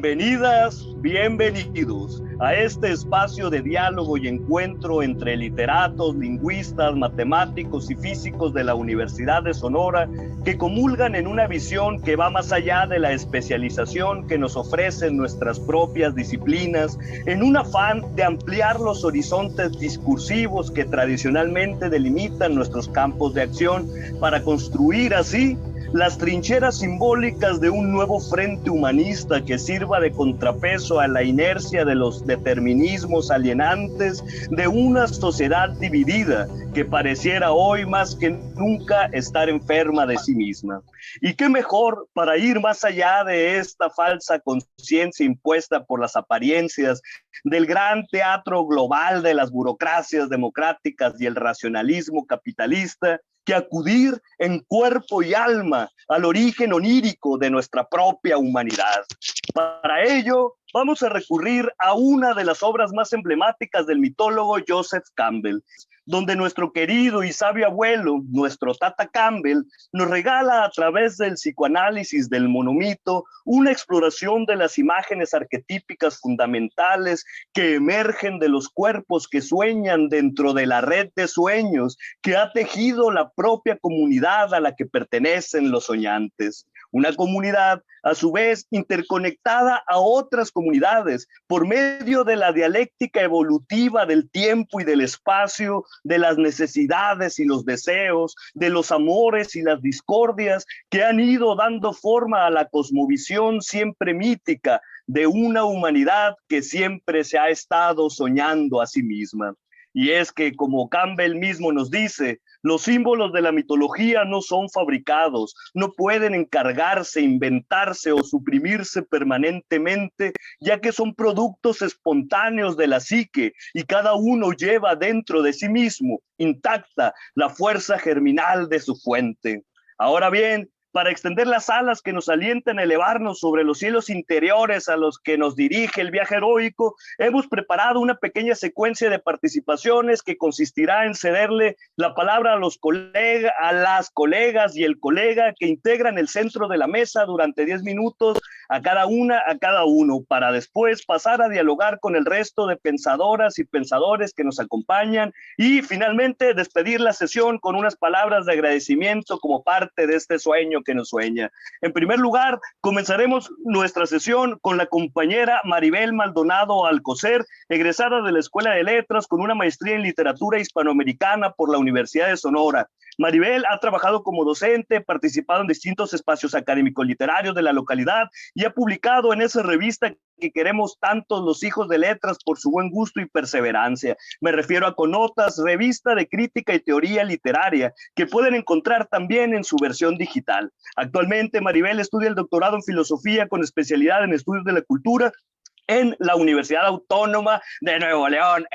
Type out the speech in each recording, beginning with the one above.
Bienvenidas, bienvenidos a este espacio de diálogo y encuentro entre literatos, lingüistas, matemáticos y físicos de la Universidad de Sonora que comulgan en una visión que va más allá de la especialización que nos ofrecen nuestras propias disciplinas, en un afán de ampliar los horizontes discursivos que tradicionalmente delimitan nuestros campos de acción para construir así las trincheras simbólicas de un nuevo frente humanista que sirva de contrapeso a la inercia de los determinismos alienantes de una sociedad dividida que pareciera hoy más que nunca estar enferma de sí misma. Y qué mejor para ir más allá de esta falsa conciencia impuesta por las apariencias del gran teatro global de las burocracias democráticas y el racionalismo capitalista, que acudir en cuerpo y alma al origen onírico de nuestra propia humanidad. Para ello, vamos a recurrir a una de las obras más emblemáticas del mitólogo Joseph Campbell, donde nuestro querido y sabio abuelo, nuestro Tata Campbell, nos regala a través del psicoanálisis del monomito una exploración de las imágenes arquetípicas fundamentales que emergen de los cuerpos que sueñan dentro de la red de sueños que ha tejido la propia comunidad a la que pertenecen los soñantes. Una comunidad, a su vez, interconectada a otras comunidades por medio de la dialéctica evolutiva del tiempo y del espacio, de las necesidades y los deseos, de los amores y las discordias que han ido dando forma a la cosmovisión siempre mítica de una humanidad que siempre se ha estado soñando a sí misma. Y es que, como Campbell mismo nos dice, los símbolos de la mitología no son fabricados, no pueden encargarse, inventarse o suprimirse permanentemente, ya que son productos espontáneos de la psique y cada uno lleva dentro de sí mismo, intacta, la fuerza germinal de su fuente. Ahora bien, para extender las alas que nos alientan a elevarnos sobre los cielos interiores a los que nos dirige el viaje heroico, hemos preparado una pequeña secuencia de participaciones que consistirá en cederle la palabra a las colegas y el colega que integran el centro de la mesa durante 10 minutos a cada uno, para después pasar a dialogar con el resto de pensadoras y pensadores que nos acompañan y finalmente despedir la sesión con unas palabras de agradecimiento como parte de este sueño que nos sueña. En primer lugar, comenzaremos nuestra sesión con la compañera Maribel Maldonado Alcocer, egresada de la Escuela de Letras con una maestría en literatura hispanoamericana por la Universidad de Sonora. Maribel ha trabajado como docente, participado en distintos espacios académicos literarios de la localidad y ha publicado en esa revista que queremos tantos los hijos de letras por su buen gusto y perseverancia. Me refiero a Conotas, revista de crítica y teoría literaria, que pueden encontrar también en su versión digital. Actualmente Maribel estudia el doctorado en filosofía con especialidad en estudios de la cultura en la Universidad Autónoma de Nuevo León.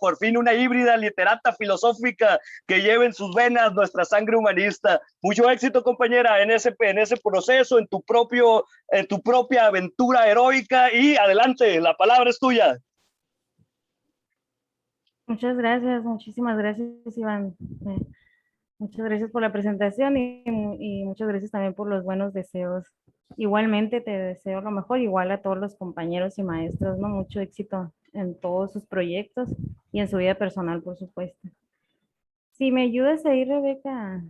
Por fin una híbrida literata filosófica que lleve en sus venas nuestra sangre humanista. Mucho éxito, compañera, en ese proceso, en tu propia aventura heroica, y adelante, la palabra es tuya. Muchas gracias, muchísimas gracias, Iván. Muchas gracias por la presentación y muchas gracias también por los buenos deseos. Igualmente te deseo lo mejor, igual a todos los compañeros y maestros, ¿no? Mucho éxito en todos sus proyectos y en su vida personal, por supuesto. Si me ayudas ahí, Rebeca,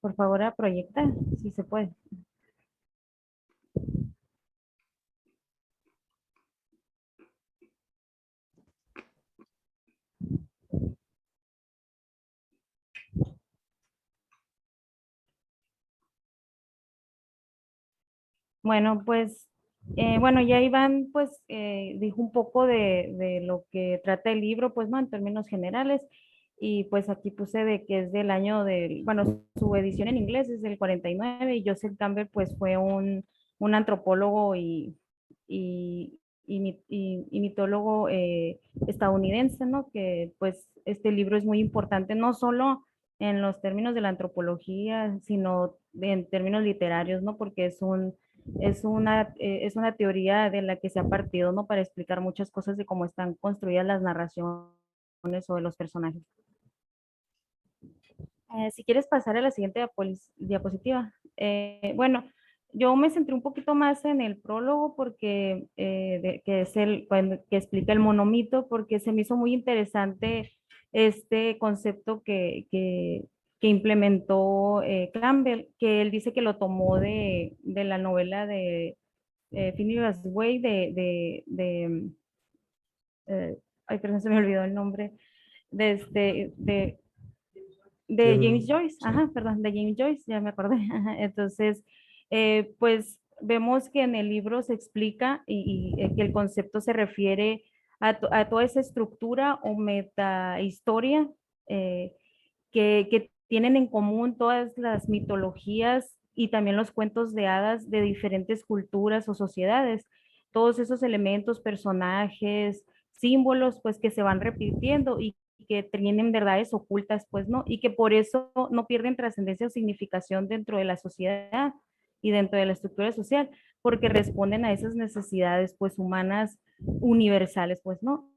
por favor, a proyectar, si se puede. Bueno, pues, bueno, ya Iván, pues, dijo un poco de lo que trata el libro, pues, ¿no? En términos generales. Y pues aquí puse de que es del año del, bueno, su edición en inglés es del 49 y Joseph Campbell, pues, fue un antropólogo y mitólogo estadounidense, ¿no? Que, pues, este libro es muy importante, no solo en los términos de la antropología, sino en términos literarios, ¿no? Porque es una teoría de la que se ha partido, ¿no? Para explicar muchas cosas de cómo están construidas las narraciones o de los personajes. Si quieres pasar a la siguiente diapositiva. Bueno, yo me centré un poquito más en el prólogo porque, que es que explica el monomito, porque se me hizo muy interesante este concepto que implementó Campbell, que él dice que lo tomó de la novela de Phineas Wade ay, perdón, se me olvidó el nombre, de, este, de James Joyce, Sí. ajá, perdón, de James Joyce, ya me acordé. Ajá. Entonces, pues vemos que en el libro se explica que el concepto se refiere a toda esa estructura o meta historia que tienen en común todas las mitologías y también los cuentos de hadas de diferentes culturas o sociedades. Todos esos elementos, personajes, símbolos, pues que se van repitiendo y que tienen verdades ocultas, pues no, y que por eso no pierden trascendencia o significación dentro de la sociedad y dentro de la estructura social, porque responden a esas necesidades, pues humanas universales, pues no.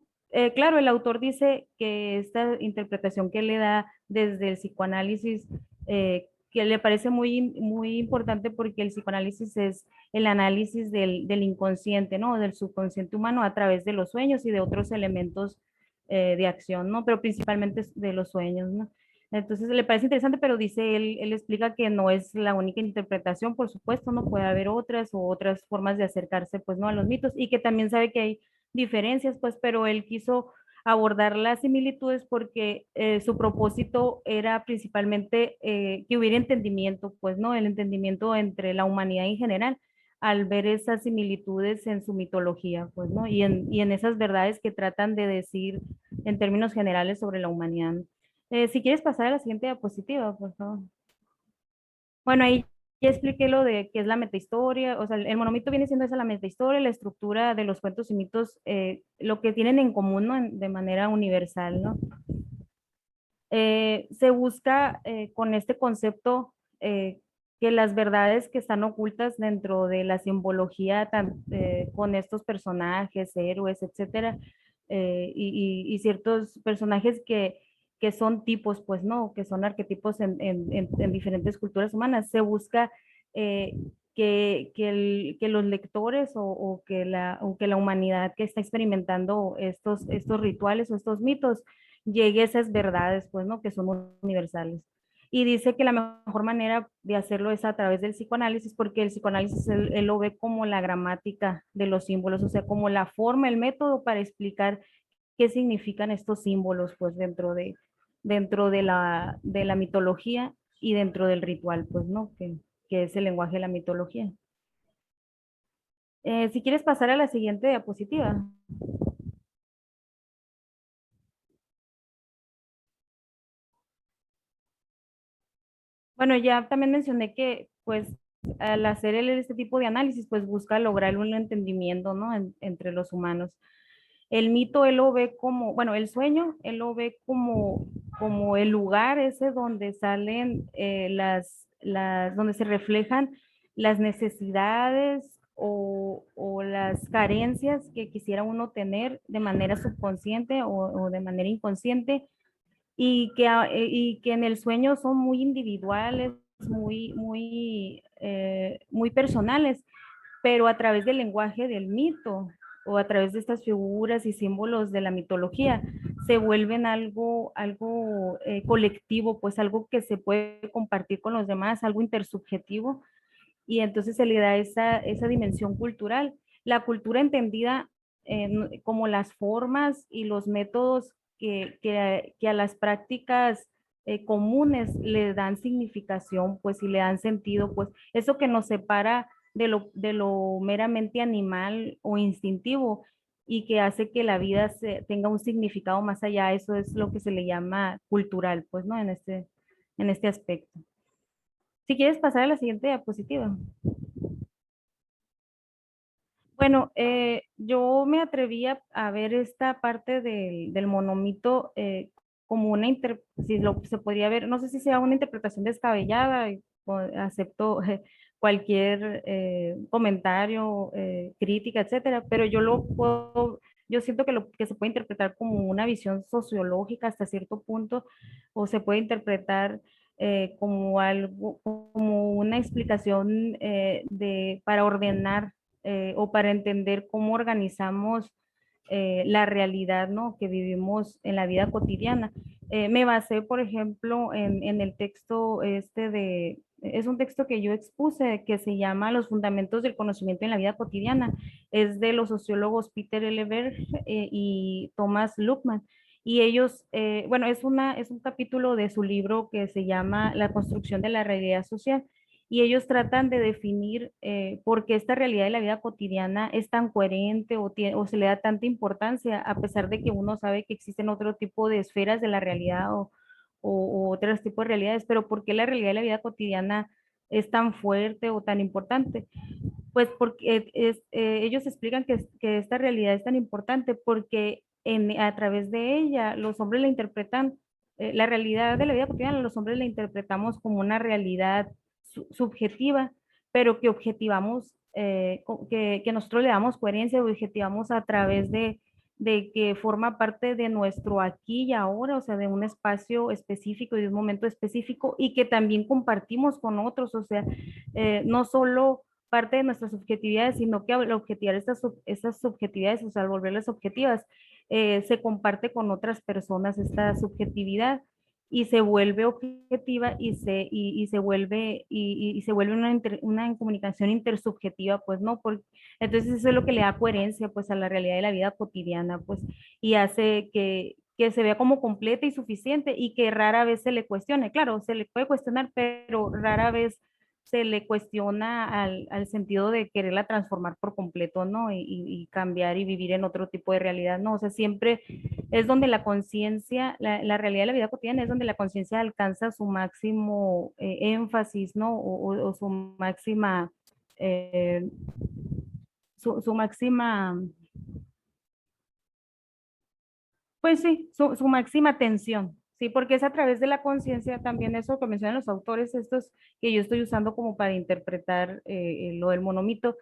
Claro, el autor dice que esta interpretación que le da desde el psicoanálisis, que le parece muy importante porque el psicoanálisis es el análisis del inconsciente, ¿no? Del subconsciente humano a través de los sueños y de otros elementos de acción, ¿no? Pero principalmente de los sueños, ¿no? Entonces le parece interesante, pero dice él explica que no es la única interpretación, por supuesto, no puede haber otras o otras formas de acercarse, pues, ¿no? A los mitos y que también sabe que hay diferencias, pues, pero él quiso abordar las similitudes porque su propósito era principalmente que hubiera entendimiento, pues, ¿no? El entendimiento entre la humanidad en general al ver esas similitudes en su mitología, pues, ¿no? Y en esas verdades que tratan de decir en términos generales sobre la humanidad. Si quieres pasar a la siguiente diapositiva, por favor. Bueno, ahí ya expliqué lo de qué es la metahistoria, o sea, el monomito viene siendo esa la metahistoria, la estructura de los cuentos y mitos, lo que tienen en común, ¿no? De manera universal, ¿no? Se busca con este concepto que las verdades que están ocultas dentro de la simbología con estos personajes, héroes, etcétera, y ciertos personajes que son tipos, pues no, que son arquetipos en diferentes culturas humanas, se busca eh, que los lectores o que la humanidad que está experimentando estos rituales o estos mitos llegue a esas verdades, pues, ¿no? Que son universales. Y dice que la mejor manera de hacerlo es a través del psicoanálisis, porque el psicoanálisis él lo ve como la gramática de los símbolos, o sea, como la forma, el método para explicar qué significan estos símbolos, pues, dentro de la mitología y dentro del ritual, pues, ¿no? Que es el lenguaje de la mitología. Si quieres pasar a la siguiente diapositiva. Bueno, ya también mencioné que, pues, al hacer este tipo de análisis, pues busca lograr un entendimiento, ¿no? Entre los humanos. El mito, él lo ve como, bueno, el sueño, él lo ve como el lugar ese donde salen donde se reflejan las necesidades o las carencias que quisiera uno tener de manera subconsciente o de manera inconsciente y que en el sueño son muy individuales, muy personales, pero a través del lenguaje del mito o a través de estas figuras y símbolos de la mitología se vuelven algo colectivo, pues algo que se puede compartir con los demás, algo intersubjetivo, y entonces se le da esa dimensión cultural. La cultura entendida como las formas y los métodos que a las prácticas comunes le dan significación, pues, y le dan sentido, pues, eso que nos separa de lo meramente animal o instintivo y que hace que la vida tenga un significado más allá, eso es lo que se le llama cultural, pues, ¿no? En este aspecto. Si quieres pasar a la siguiente diapositiva. Bueno, yo me atreví a ver esta parte del monomito como si se podría ver, no sé si sea una interpretación descabellada, acepto cualquier comentario, crítica, etcétera, pero yo siento que se puede interpretar como una visión sociológica hasta cierto punto, o se puede interpretar como algo, como una explicación para ordenar o para entender cómo organizamos la realidad, ¿no? Que vivimos en la vida cotidiana. Me basé, por ejemplo, en el texto es un texto que yo expuse que se llama Los fundamentos del conocimiento en la vida cotidiana. Es de los sociólogos Peter L. Berg y Thomas Luckmann. Y ellos, bueno, es un capítulo de su libro que se llama La construcción de la realidad social. Y ellos tratan de definir por qué esta realidad de la vida cotidiana es tan coherente o se le da tanta importancia, a pesar de que uno sabe que existen otro tipo de esferas de la realidad o otros tipos de realidades, pero por qué la realidad de la vida cotidiana es tan fuerte o tan importante. Pues porque ellos explican que esta realidad es tan importante porque a través de ella los hombres la interpretan, la realidad de la vida cotidiana, los hombres la interpretamos como una realidad subjetiva, pero que objetivamos, que nosotros le damos coherencia, objetivamos a través de que forma parte de nuestro aquí y ahora, o sea, de un espacio específico y de un momento específico y que también compartimos con otros, o sea, no solo parte de nuestras subjetividades, sino que al objetivar estas subjetividades, o sea, al volverlas objetivas, se comparte con otras personas esta subjetividad y se vuelve objetiva y se vuelve, y se vuelve una comunicación intersubjetiva, pues no, entonces eso es lo que le da coherencia pues a la realidad de la vida cotidiana, pues, y hace que se vea como completa y suficiente y que rara vez se le cuestione. Claro, se le puede cuestionar, pero rara vez se le cuestiona al sentido de quererla transformar por completo, ¿no? Y cambiar y vivir en otro tipo de realidad, ¿no? O sea, siempre es donde la conciencia, la realidad de la vida cotidiana es donde la conciencia alcanza su máximo énfasis, ¿no? O su máxima, eh, su máxima, pues sí, su máxima atención, ¿sí? Porque es a través de la conciencia también eso que mencionan los autores estos que yo estoy usando como para interpretar lo del monomito,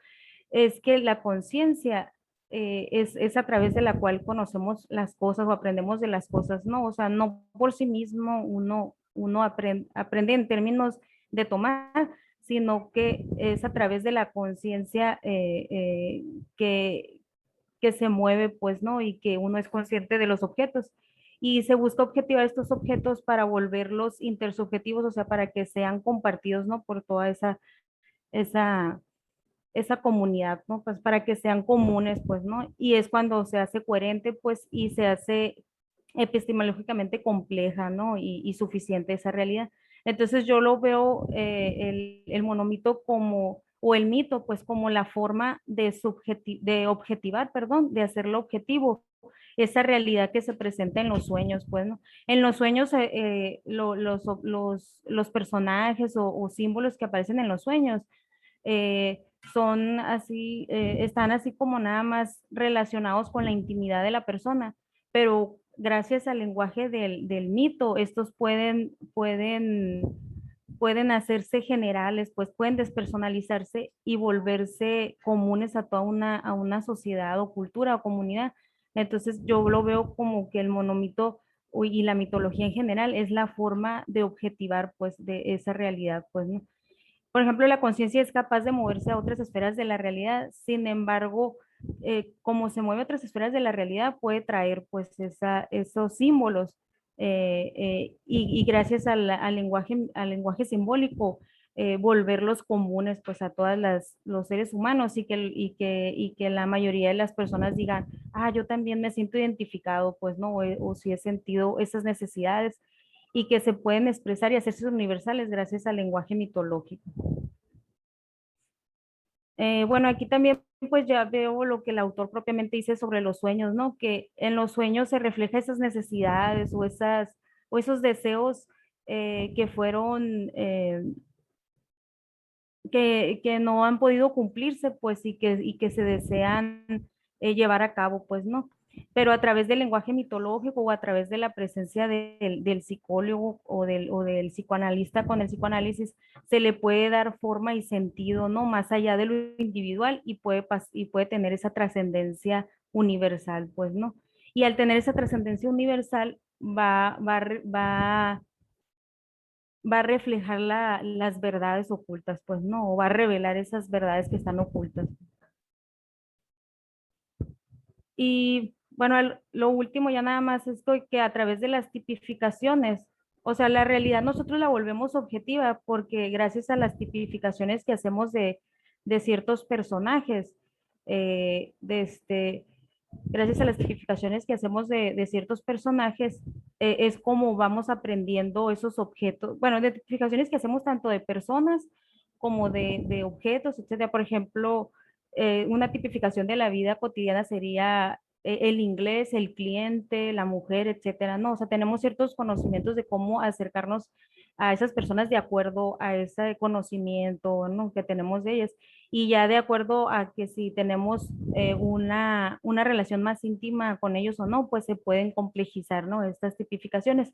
es que la conciencia es a través de la cual conocemos las cosas o aprendemos de las cosas, ¿no? O sea, no por sí mismo uno aprende en términos de tomar, sino que es a través de la conciencia que se mueve, pues, ¿no? Y que uno es consciente de los objetos. Y se busca objetivar estos objetos para volverlos intersubjetivos, o sea, para que sean compartidos, ¿no? Por toda esa, esa comunidad, ¿no? Pues para que sean comunes, pues, ¿no? Y es cuando se hace coherente, pues, y se hace epistemológicamente compleja, ¿no? Y suficiente esa realidad. Entonces yo lo veo el monomito como, o el mito, pues como la forma de objetivar, perdón, de hacerlo objetivo, esa realidad que se presenta en los sueños, pues, ¿no? En los sueños, los personajes o símbolos que aparecen en los sueños, son así, están así como nada más relacionados con la intimidad de la persona, pero gracias al lenguaje del mito, estos pueden hacerse generales, pues pueden despersonalizarse y volverse comunes a una sociedad o cultura o comunidad. Entonces yo lo veo como que el monomito y la mitología en general es la forma de objetivar pues de esa realidad, pues, ¿no? Por ejemplo, la conciencia es capaz de moverse a otras esferas de la realidad, sin embargo, como se mueve a otras esferas de la realidad, puede traer pues esos símbolos y gracias al lenguaje simbólico, volverlos comunes pues a los seres humanos y que la mayoría de las personas digan, ah, yo también me siento identificado, pues no, o si he sentido esas necesidades y que se pueden expresar y hacerse universales gracias al lenguaje mitológico. Bueno, aquí también pues ya veo lo que el autor propiamente dice sobre los sueños, ¿no? Que en los sueños se refleja esas necesidades o esos deseos que fueron, que no han podido cumplirse, pues, y que se desean llevar a cabo, pues, ¿no? Pero a través del lenguaje mitológico o a través de la presencia del psicólogo o del psicoanalista con el psicoanálisis, se le puede dar forma y sentido, ¿no? Más allá de lo individual y puede tener esa trascendencia universal, pues, ¿no? Y al tener esa trascendencia universal, va a reflejar las verdades ocultas, pues no, o va a revelar esas verdades que están ocultas. Y bueno, lo último ya nada más es que a través de las tipificaciones, o sea, la realidad nosotros la volvemos objetiva porque gracias a las tipificaciones que hacemos de ciertos personajes, gracias a las tipificaciones que hacemos de ciertos personajes, es como vamos aprendiendo esos objetos, bueno, de tipificaciones que hacemos tanto de personas como de objetos, etcétera. Por ejemplo, una tipificación de la vida cotidiana sería el inglés, el cliente, la mujer, etcétera. No, o sea, tenemos ciertos conocimientos de cómo acercarnos a esas personas de acuerdo a ese conocimiento, ¿no?, que tenemos de ellas. Y ya de acuerdo a que si tenemos una relación más íntima con ellos o no, pues se pueden complejizar, ¿no?, estas tipificaciones.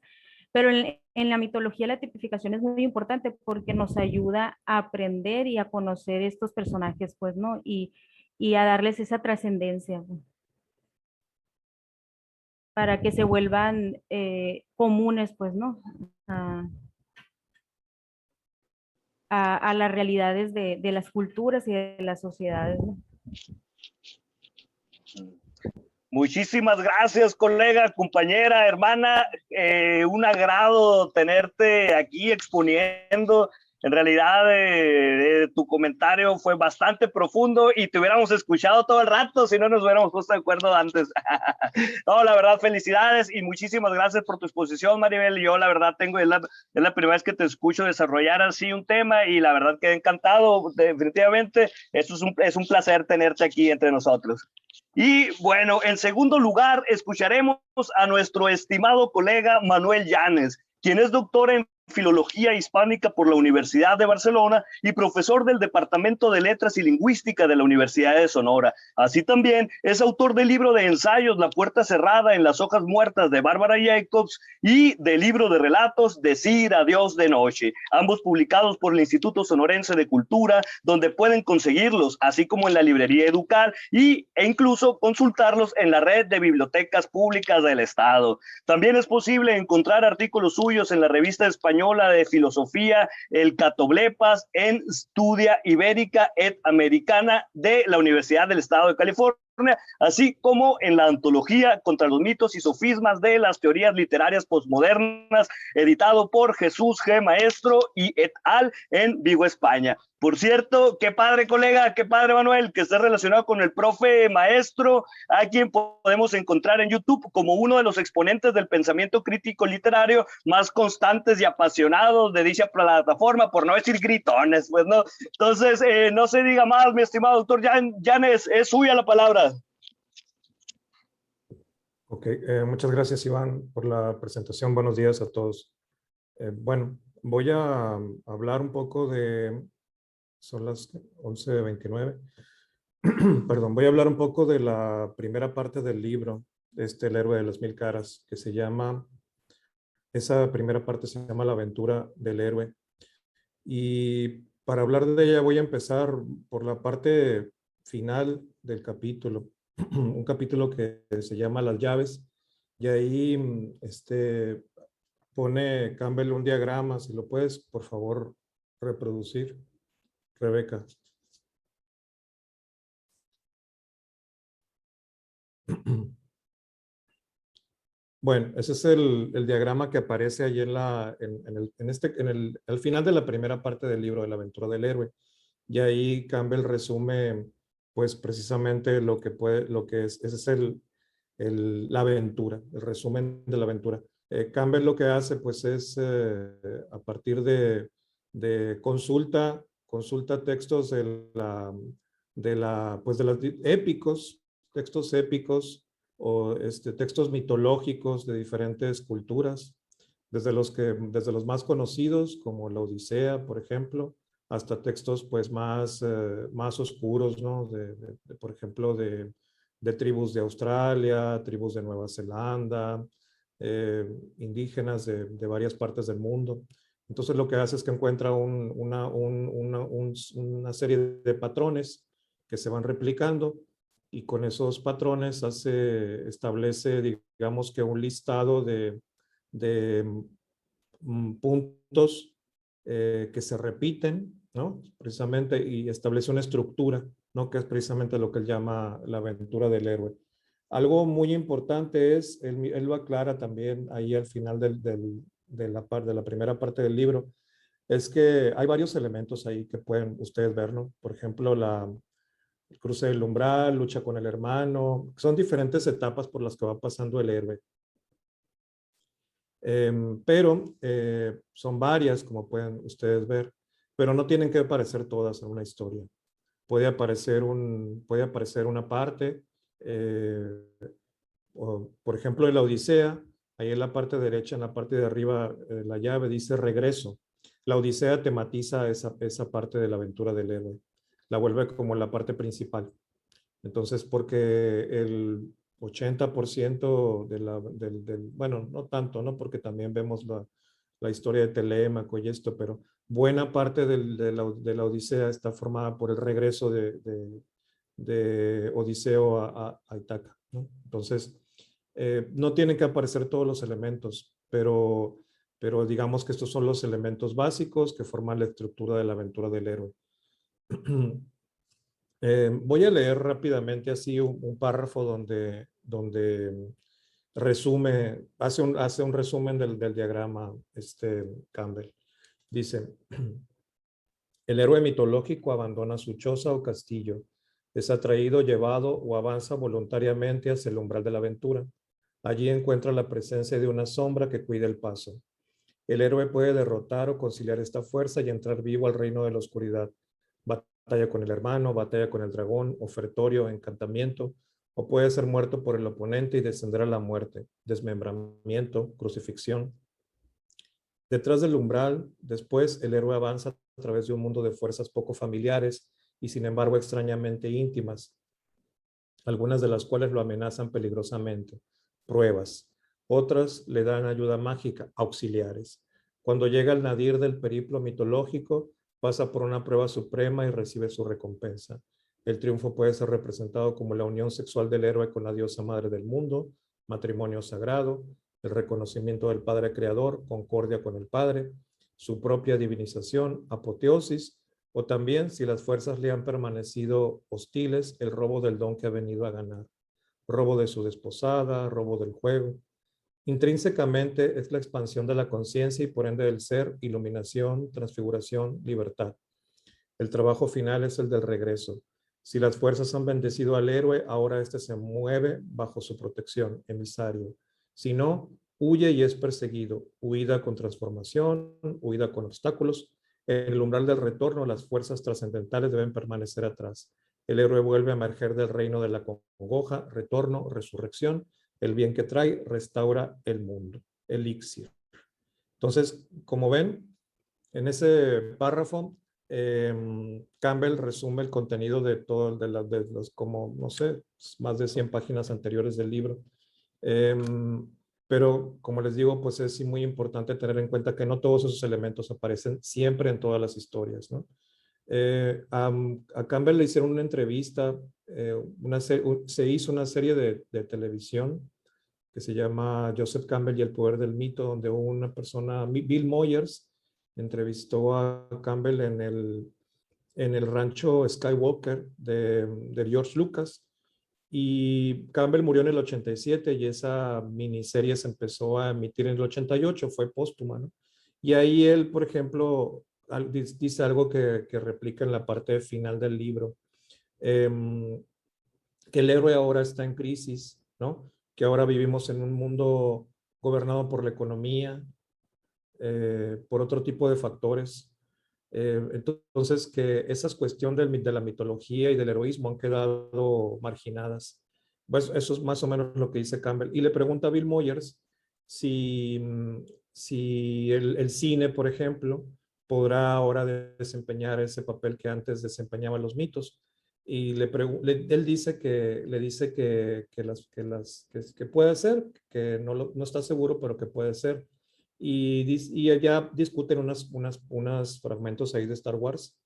Pero en la mitología la tipificación es muy importante porque nos ayuda a aprender y a conocer estos personajes, pues, ¿no? Y a darles esa trascendencia, ¿no?, para que se vuelvan comunes, pues, ¿no? A, a las realidades de las culturas y de las sociedades, ¿no? Muchísimas gracias, colega, compañera, hermana. Un agrado tenerte aquí exponiendo. En realidad, tu comentario fue bastante profundo y te hubiéramos escuchado todo el rato si no nos hubiéramos puesto de acuerdo antes. No, la verdad, felicidades y muchísimas gracias por tu exposición, Maribel. Yo, la verdad, es la primera vez que te escucho desarrollar así un tema y la verdad quedé encantado. Definitivamente, es un placer tenerte aquí entre nosotros. Y bueno, en segundo lugar, escucharemos a nuestro estimado colega Manuel Llanes, quien es doctor en Filología Hispánica por la Universidad de Barcelona y profesor del Departamento de Letras y Lingüística de la Universidad de Sonora. Así también es autor del libro de ensayos La puerta cerrada en las hojas muertas de Bárbara Jacobs y del libro de relatos Decir adiós de noche, ambos publicados por el Instituto Sonorense de Cultura, donde pueden conseguirlos, así como en la librería Educar e incluso consultarlos en la red de bibliotecas públicas del Estado. También es posible encontrar artículos suyos en la revista española de filosofía El Catoblepas en Studia Ibérica et Americana de la Universidad del Estado de California, así como en la antología Contra los mitos y sofismas de las teorías literarias postmodernas, editado por Jesús G. Maestro y et al. En Vigo, España. Por cierto, qué padre, colega, qué padre, Manuel, que esté relacionado con el profe Maestro, a quien podemos encontrar en YouTube como uno de los exponentes del pensamiento crítico literario más constantes y apasionados de dicha plataforma, por no decir gritones, pues no. Entonces, no se diga más, mi estimado doctor Llanes, es suya la palabra. Ok, muchas gracias, Iván, por la presentación. Buenos días a todos. Bueno, voy a hablar un poco de... Son las 11:29. Perdón, voy a hablar un poco de la primera parte del libro, El héroe de las mil caras, que se llama... Esa primera parte se llama La aventura del héroe. Y para hablar de ella voy a empezar por la parte final del capítulo. Un capítulo que se llama Las llaves. Y ahí pone Campbell un diagrama. Si lo puedes, por favor, reproducir, Rebeca. Bueno, ese es el diagrama que aparece ahí al final de la primera parte del libro de la aventura del héroe. Y ahí Campbell resume, pues precisamente lo que es, ese es la aventura, el resumen de la aventura. Campbell lo que hace, pues es a partir de consulta textos de los épicos, textos épicos, o textos mitológicos de diferentes culturas, desde los más conocidos, como la Odisea, por ejemplo, hasta textos pues más oscuros, ¿no? Por ejemplo, de tribus de Australia, tribus de Nueva Zelanda, indígenas de varias partes del mundo. Entonces lo que hace es que encuentra una serie de patrones que se van replicando, y con esos patrones establece, digamos que un listado de puntos que se repiten, ¿no? Precisamente, y establece una estructura, ¿no? Que es precisamente lo que él llama la aventura del héroe. Algo muy importante es, él lo aclara también ahí al final de la primera parte del libro, es que hay varios elementos ahí que pueden ustedes ver, ¿no? Por ejemplo, el cruce del umbral, lucha con el hermano, son diferentes etapas por las que va pasando el héroe. Pero son varias, como pueden ustedes ver, pero no tienen que aparecer todas en una historia. Puede aparecer una parte, por ejemplo, en la Odisea, ahí en la parte derecha, en la parte de arriba, la llave dice regreso. La Odisea tematiza esa parte de la aventura del héroe, la vuelve como la parte principal. Entonces, porque el 80% bueno, no tanto, ¿no? Porque también vemos la historia de Telémaco y esto, pero buena parte de la Odisea está formada por el regreso de Odiseo a Ítaca, ¿no? Entonces, no tienen que aparecer todos los elementos, pero digamos que estos son los elementos básicos que forman la estructura de la aventura del héroe. Voy a leer rápidamente así un párrafo donde resume, hace un resumen del diagrama Campbell. Dice, el héroe mitológico abandona su choza o castillo, es atraído, llevado o avanza voluntariamente hacia el umbral de la aventura. Allí encuentra la presencia de una sombra que cuida el paso. El héroe puede derrotar o conciliar esta fuerza y entrar vivo al reino de la oscuridad. Batalla con el hermano, batalla con el dragón, ofertorio, encantamiento, o puede ser muerto por el oponente y descender a la muerte, desmembramiento, crucifixión. Detrás del umbral, después, el héroe avanza a través de un mundo de fuerzas poco familiares y sin embargo extrañamente íntimas, algunas de las cuales lo amenazan peligrosamente. Pruebas. Otras le dan ayuda mágica, auxiliares. Cuando llega el nadir del periplo mitológico, pasa por una prueba suprema y recibe su recompensa. El triunfo puede ser representado como la unión sexual del héroe con la diosa madre del mundo, matrimonio sagrado, el reconocimiento del Padre Creador, concordia con el Padre, su propia divinización, apoteosis, o también, si las fuerzas le han permanecido hostiles, el robo del don que ha venido a ganar. Robo de su desposada, robo del juego. Intrínsecamente es la expansión de la conciencia y por ende del ser, iluminación, transfiguración, libertad. El trabajo final es el del regreso. Si las fuerzas han bendecido al héroe, ahora éste se mueve bajo su protección, emisario. Si no, huye y es perseguido. Huida con transformación, huida con obstáculos. En el umbral del retorno, las fuerzas trascendentales deben permanecer atrás. El héroe vuelve a emerger del reino de la congoja, retorno, resurrección. El bien que trae restaura el mundo. Elixir. Entonces, como ven, en ese párrafo, Campbell resume el contenido de todo, de los, como, no sé, más de 100 páginas anteriores del libro. Pero, como les digo, pues es muy importante tener en cuenta que no todos esos elementos aparecen siempre en todas las historias, ¿no? A Campbell le hicieron una entrevista, se hizo una serie de televisión que se llama Joseph Campbell y el poder del mito, donde una persona, Bill Moyers, entrevistó a Campbell en el rancho Skywalker de George Lucas, y Campbell murió en el 87 y esa miniserie se empezó a emitir en el 88, fue póstuma, ¿no? Y ahí él, por ejemplo, dice algo que replica en la parte final del libro, que el héroe ahora está en crisis, ¿no? Que ahora vivimos en un mundo gobernado por la economía, por otro tipo de factores. Entonces, que esas cuestiones de la mitología y del heroísmo han quedado marginadas. Pues eso es más o menos lo que dice Campbell. Y le pregunta a Bill Moyers si el cine, por ejemplo, podrá ahora desempeñar ese papel que antes desempeñaban los mitos. Y él dice que puede ser, que no está seguro, pero que puede ser. Y ella discuten unos fragmentos ahí de Star Wars,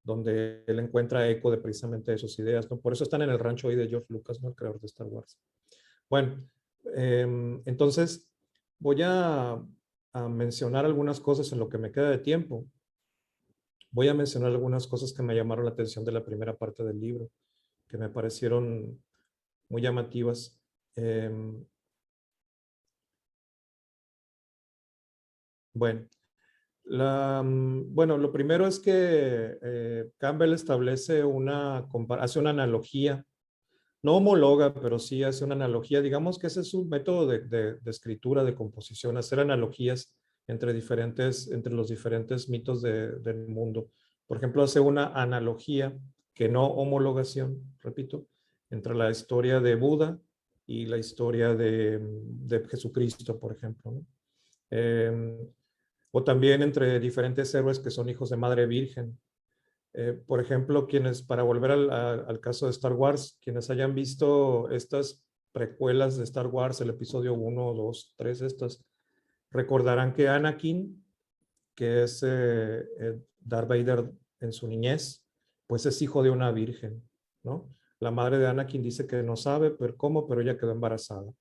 donde él encuentra eco de precisamente esas ideas, ¿no? Por eso están en el rancho ahí de George Lucas, ¿no? El creador de Star Wars. Bueno, entonces voy a a mencionar algunas cosas en lo que me queda de tiempo. Voy a mencionar algunas cosas que me llamaron la atención de la primera parte del libro, que me parecieron muy llamativas. Bueno, lo primero es que Campbell establece hace una analogía, no homóloga, pero sí hace una analogía. Digamos que ese es un método de escritura, de composición, hacer analogías entre los diferentes mitos del mundo. Por ejemplo, hace una analogía, que no homologación, repito, entre la historia de Buda y la historia de Jesucristo, por ejemplo, ¿no? O también entre diferentes héroes que son hijos de Madre Virgen. Por ejemplo, para volver al caso de Star Wars, quienes hayan visto estas precuelas de Star Wars, el episodio 1, 2, 3, estas, recordarán que Anakin, que es Darth Vader en su niñez, pues es hijo de una virgen, ¿no? La madre de Anakin dice que no sabe cómo, pero ella quedó embarazada.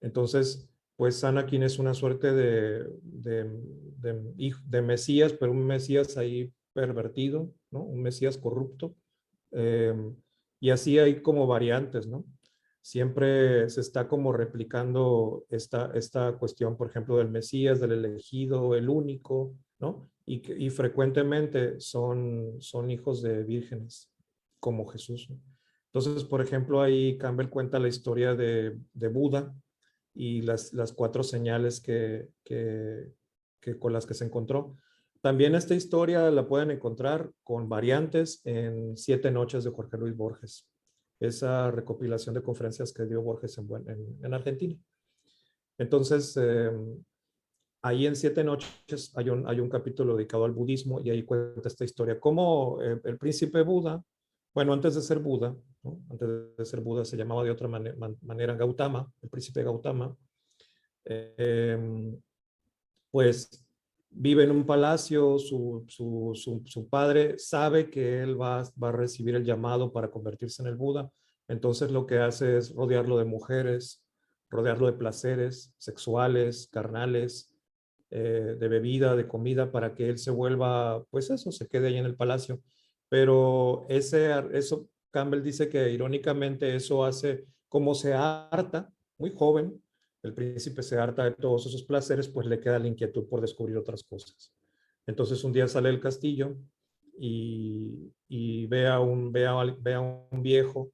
Entonces, pues Anakin es una suerte de Mesías, pero un Mesías ahí pervertido, ¿no? Un Mesías corrupto. Y así hay como variantes, ¿no? Siempre se está como replicando esta cuestión, por ejemplo, del Mesías, del elegido, el único, ¿no? Y frecuentemente son hijos de vírgenes, como Jesús, ¿no? Entonces, por ejemplo, ahí Campbell cuenta la historia de Buda y las 4 señales con las que se encontró. También esta historia la pueden encontrar con variantes en 7 noches de Jorge Luis Borges, esa recopilación de conferencias que dio Borges en Argentina. Entonces, ahí en 7 noches hay un capítulo dedicado al budismo y ahí cuenta esta historia. Cómo el príncipe Buda, bueno, antes de ser Buda, ¿no? Antes de ser Buda se llamaba de otra manera Gautama, el príncipe Gautama, pues vive en un palacio. Su padre sabe que él va a recibir el llamado para convertirse en el Buda. Entonces lo que hace es rodearlo de mujeres, rodearlo de placeres sexuales, carnales, de bebida, de comida, para que él se vuelva, pues eso, se quede ahí en el palacio. Pero eso, Campbell dice que irónicamente eso hace, como se harta, muy joven, el príncipe se harta de todos esos placeres, pues le queda la inquietud por descubrir otras cosas. Entonces un día sale del castillo y ve a un viejo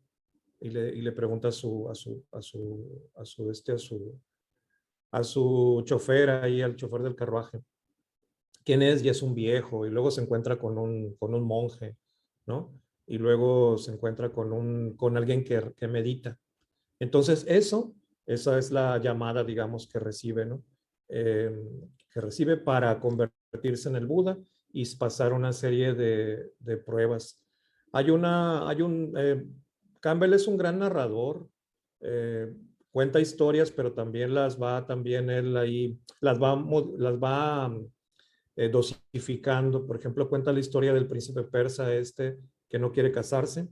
y le pregunta a su chofer ahí, al chofer del carruaje, quién es, y es un viejo, y luego se encuentra con un monje, ¿no? Y luego se encuentra con alguien que medita. Entonces esa es la llamada, digamos, que recibe, ¿no? Que recibe para convertirse en el Buda y pasar una serie de pruebas. Campbell es un gran narrador, cuenta historias, pero también él ahí las va dosificando. Por ejemplo, cuenta la historia del príncipe persa que no quiere casarse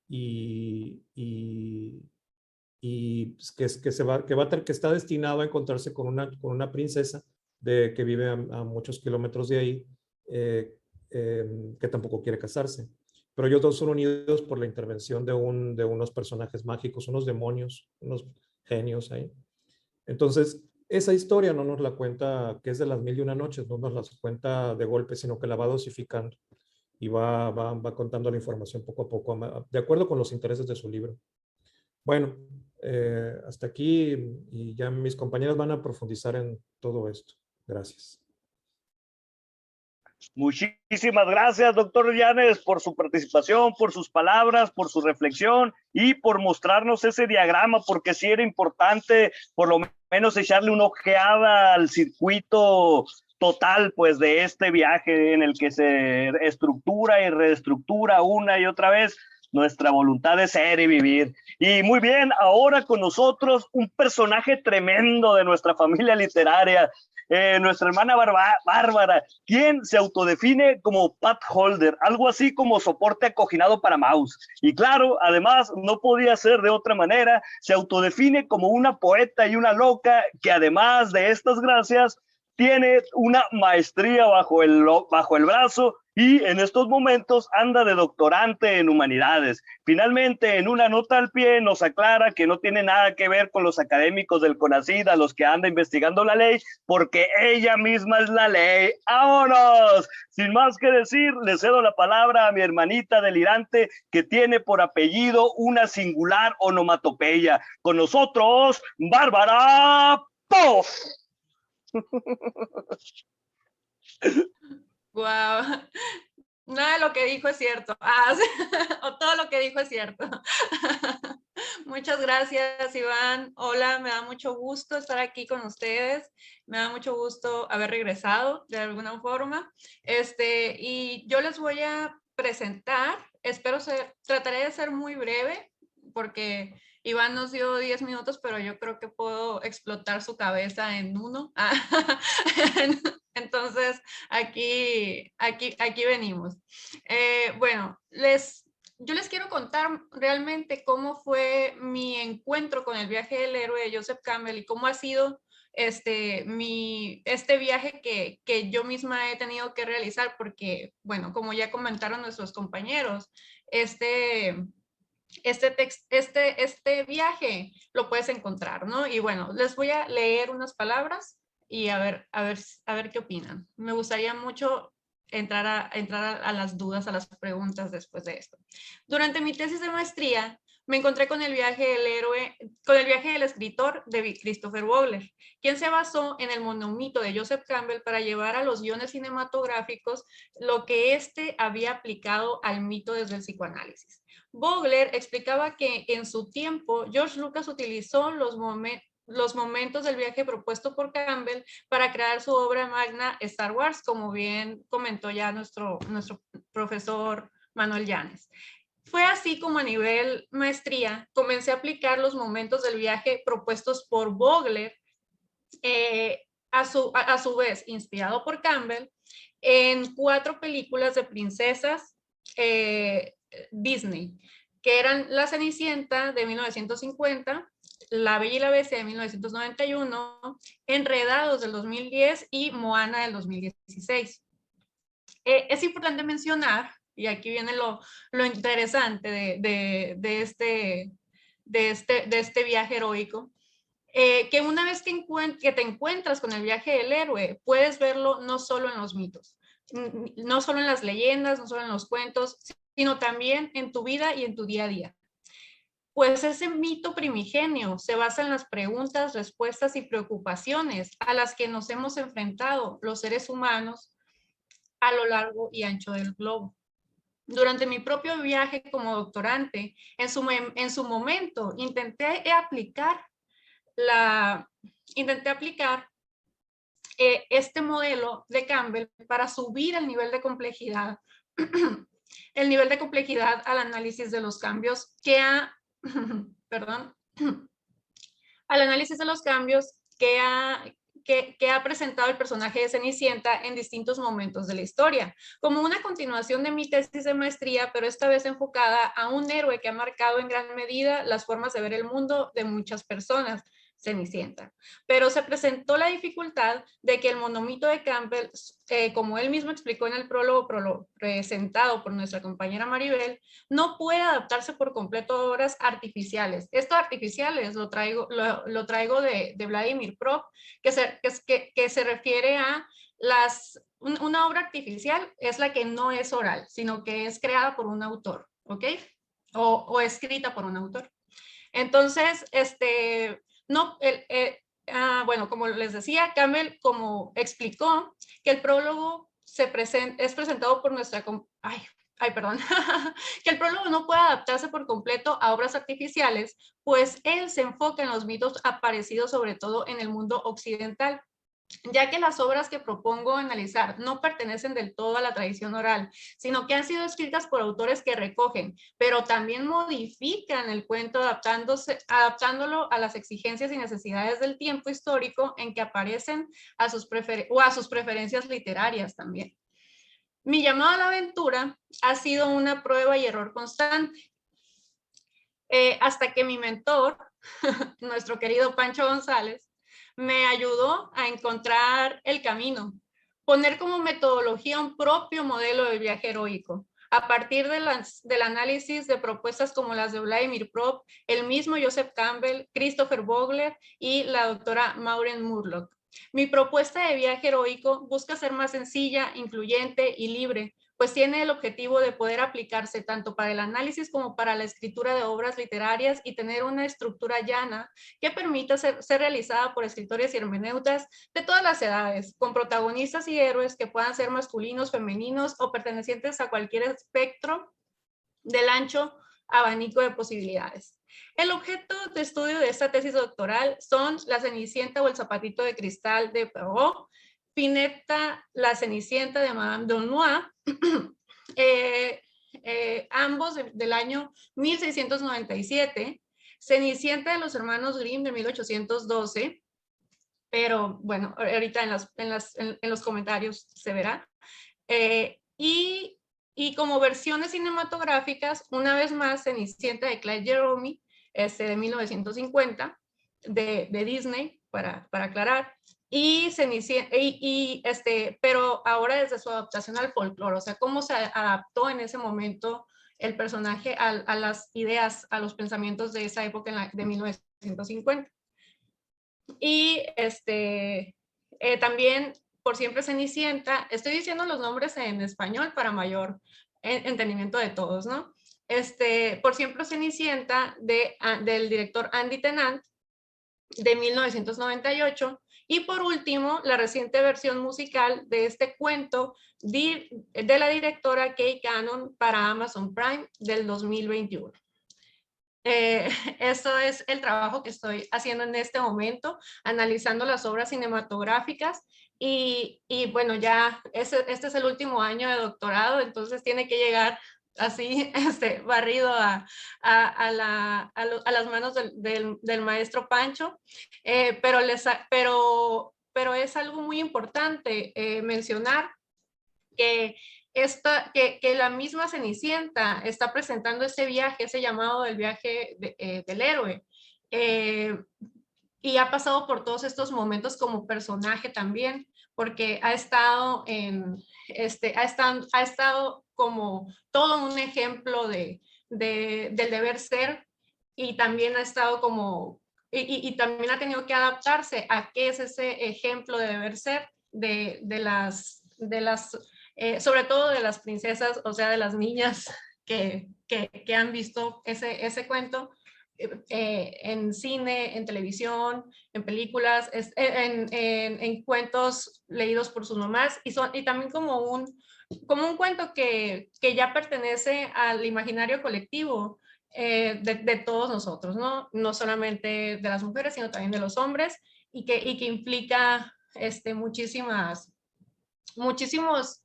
y que está destinado a encontrarse con una princesa que vive a muchos kilómetros de ahí, que tampoco quiere casarse. Pero ellos dos son unidos por la intervención de unos personajes mágicos, unos demonios, unos genios ahí. Entonces, esa historia no nos la cuenta, que es de las 1001 noches, no nos la cuenta de golpe, sino que la va dosificando y va contando la información poco a poco, de acuerdo con los intereses de su libro. Bueno, hasta aquí, y ya mis compañeros van a profundizar en todo esto. Gracias. Muchísimas gracias, doctor Llanes, por su participación, por sus palabras, por su reflexión y por mostrarnos ese diagrama, porque sí era importante por lo menos echarle una ojeada al circuito total, pues, de este viaje en el que se estructura y reestructura una y otra vez nuestra voluntad de ser y vivir. Y muy bien, ahora con nosotros un personaje tremendo de nuestra familia literaria, nuestra hermana Bárbara, quien se autodefine como Pat Holder, algo así como soporte acoginado para mouse. Y claro, además, no podía ser de otra manera, se autodefine como una poeta y una loca que además de estas gracias, tiene una maestría bajo el brazo y en estos momentos anda de doctorante en humanidades. Finalmente, en una nota al pie, nos aclara que no tiene nada que ver con los académicos del CONACYT a los que anda investigando la ley, porque ella misma es la ley. ¡Vámonos! Sin más que decir, le cedo la palabra a mi hermanita delirante que tiene por apellido una singular onomatopeya. Con nosotros, Bárbara Poff. Wow, nada de lo que dijo es cierto. O todo lo que dijo es cierto. Muchas gracias, Iván. Hola, me da mucho gusto estar aquí con ustedes. Me da mucho gusto haber regresado de alguna forma. Y yo les voy a presentar, trataré de ser muy breve porque Iván nos dio 10 minutos, pero yo creo que puedo explotar su cabeza en uno. Entonces, aquí venimos. Bueno, yo les quiero contar realmente cómo fue mi encuentro con el viaje del héroe de Joseph Campbell y cómo ha sido este viaje que yo misma he tenido que realizar porque, bueno, como ya comentaron nuestros compañeros, este viaje lo puedes encontrar, ¿no? Y bueno, les voy a leer unas palabras y a ver qué opinan. Me gustaría mucho entrar a las dudas, a las preguntas después de esto. Durante mi tesis de maestría, me encontré con el viaje del escritor David Christopher Vogler, quien se basó en el monomito de Joseph Campbell para llevar a los guiones cinematográficos lo que éste había aplicado al mito desde el psicoanálisis. Vogler explicaba que en su tiempo George Lucas utilizó los momentos del viaje propuesto por Campbell para crear su obra magna Star Wars, como bien comentó ya nuestro profesor Manuel Llanes. Fue así como a nivel maestría comencé a aplicar los momentos del viaje propuestos por Vogler, a su vez inspirado por Campbell, en 4 películas de princesas Disney, que eran La Cenicienta de 1950, La Bella y la Bestia de 1991, Enredados del 2010 y Moana del 2016. Es importante mencionar, y aquí viene lo interesante de este viaje heroico, que una vez que te encuentras con el viaje del héroe, puedes verlo no solo en los mitos, no solo en las leyendas, no solo en los cuentos, sino también en tu vida y en tu día a día. Pues ese mito primigenio se basa en las preguntas, respuestas y preocupaciones a las que nos hemos enfrentado los seres humanos a lo largo y ancho del globo. Durante mi propio viaje como doctorante, en su momento intenté aplicar este modelo de Campbell para subir el nivel de complejidad, al análisis de los cambios al análisis de los cambios que ha presentado el personaje de Cenicienta en distintos momentos de la historia, como una continuación de mi tesis de maestría, pero esta vez enfocada a un héroe que ha marcado en gran medida las formas de ver el mundo de muchas personas, Cenicienta. Pero se presentó la dificultad de que el monomito de Campbell, como él mismo explicó en el prólogo presentado por nuestra compañera Maribel, no puede adaptarse por completo a obras artificiales. Esto artificiales lo traigo de Vladimir Prop, que se refiere a una obra artificial es la que no es oral, sino que es creada por un autor, ¿ok? O escrita por un autor. Entonces, bueno, como les decía, Campbell como explicó que el prólogo es presentado por nuestra... que el prólogo no puede adaptarse por completo a obras artificiales, pues él se enfoca en los mitos aparecidos sobre todo en el mundo occidental, ya que las obras que propongo analizar no pertenecen del todo a la tradición oral, sino que han sido escritas por autores que recogen, pero también modifican el cuento adaptándolo a las exigencias y necesidades del tiempo histórico en que aparecen a sus preferencias literarias también. Mi llamado a la aventura ha sido una prueba y error constante, hasta que mi mentor, nuestro querido Pancho González, me ayudó a encontrar el camino, poner como metodología un propio modelo de viaje heroico. A partir del análisis de propuestas como las de Vladimir Prop, el mismo Joseph Campbell, Christopher Vogler y la doctora Maureen Murlock. Mi propuesta de viaje heroico busca ser más sencilla, incluyente y libre, pues tiene el objetivo de poder aplicarse tanto para el análisis como para la escritura de obras literarias y tener una estructura llana que permita ser realizada por escritores y hermeneutas de todas las edades, con protagonistas y héroes que puedan ser masculinos, femeninos o pertenecientes a cualquier espectro del ancho abanico de posibilidades. El objeto de estudio de esta tesis doctoral son La Cenicienta o el Zapatito de Cristal de Perrault, Spinetta, La Cenicienta de Madame d'Aulnoy, ambos del año 1697, Cenicienta de los hermanos Grimm de 1812, pero bueno, ahorita en los comentarios se verá, y como versiones cinematográficas, una vez más, Cenicienta de Clyde Jerome, de 1950, de Disney, para aclarar, pero ahora desde su adaptación al folclore, o sea, cómo se adaptó en ese momento el personaje a las ideas, a los pensamientos de esa época de 1950. Y también Por Siempre Cenicienta, estoy diciendo los nombres en español para mayor entendimiento de todos, ¿no? Por Siempre Cenicienta del director Andy Tennant de 1998, y por último la reciente versión musical de este cuento de la directora Kay Cannon para Amazon Prime del 2021. Eso es el trabajo que estoy haciendo en este momento, analizando las obras cinematográficas y bueno, ya este es el último año de doctorado, entonces tiene que llegar así barrido a las manos del maestro Pancho, pero es algo muy importante mencionar que la misma Cenicienta está presentando ese viaje, ese llamado del viaje del héroe, y ha pasado por todos estos momentos como personaje también, porque ha estado como todo un ejemplo del deber ser, y también ha estado como, y también ha tenido que adaptarse a qué es ese ejemplo de deber ser de las sobre todo de las princesas, o sea, de las niñas que han visto ese cuento en cine, en televisión, en películas, en cuentos leídos por sus mamás, y también como un cuento que ya pertenece al imaginario colectivo de todos nosotros, ¿no? No solamente de las mujeres, sino también de los hombres, y que implica muchísimos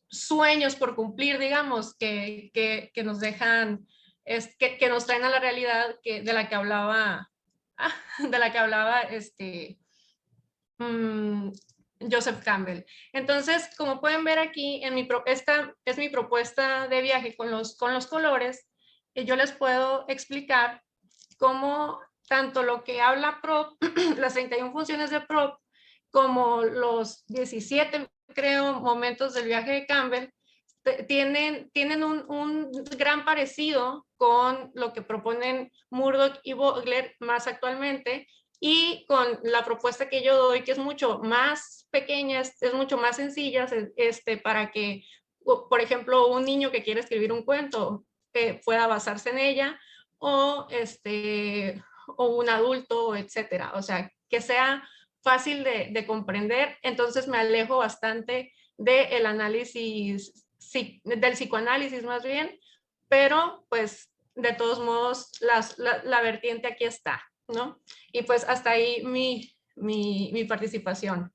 sueños por cumplir, digamos, que nos dejan, que nos traen a la realidad de la que hablaba Joseph Campbell. Entonces, como pueden ver aquí, esta es mi propuesta de viaje con los colores, y yo les puedo explicar cómo tanto lo que habla Prop, las 31 funciones de Prop, como los 17, creo, momentos del viaje de Campbell, tienen un gran parecido con lo que proponen Murdock y Vogler más actualmente, y con la propuesta que yo doy, que es mucho más pequeña, es mucho más sencilla, para que, por ejemplo, un niño que quiere escribir un cuento pueda basarse en ella, o un adulto, etcétera. O sea, que sea fácil de comprender. Entonces me alejo bastante del análisis, del psicoanálisis más bien, pero pues de todos modos la vertiente aquí está, ¿no? Y pues hasta ahí mi participación.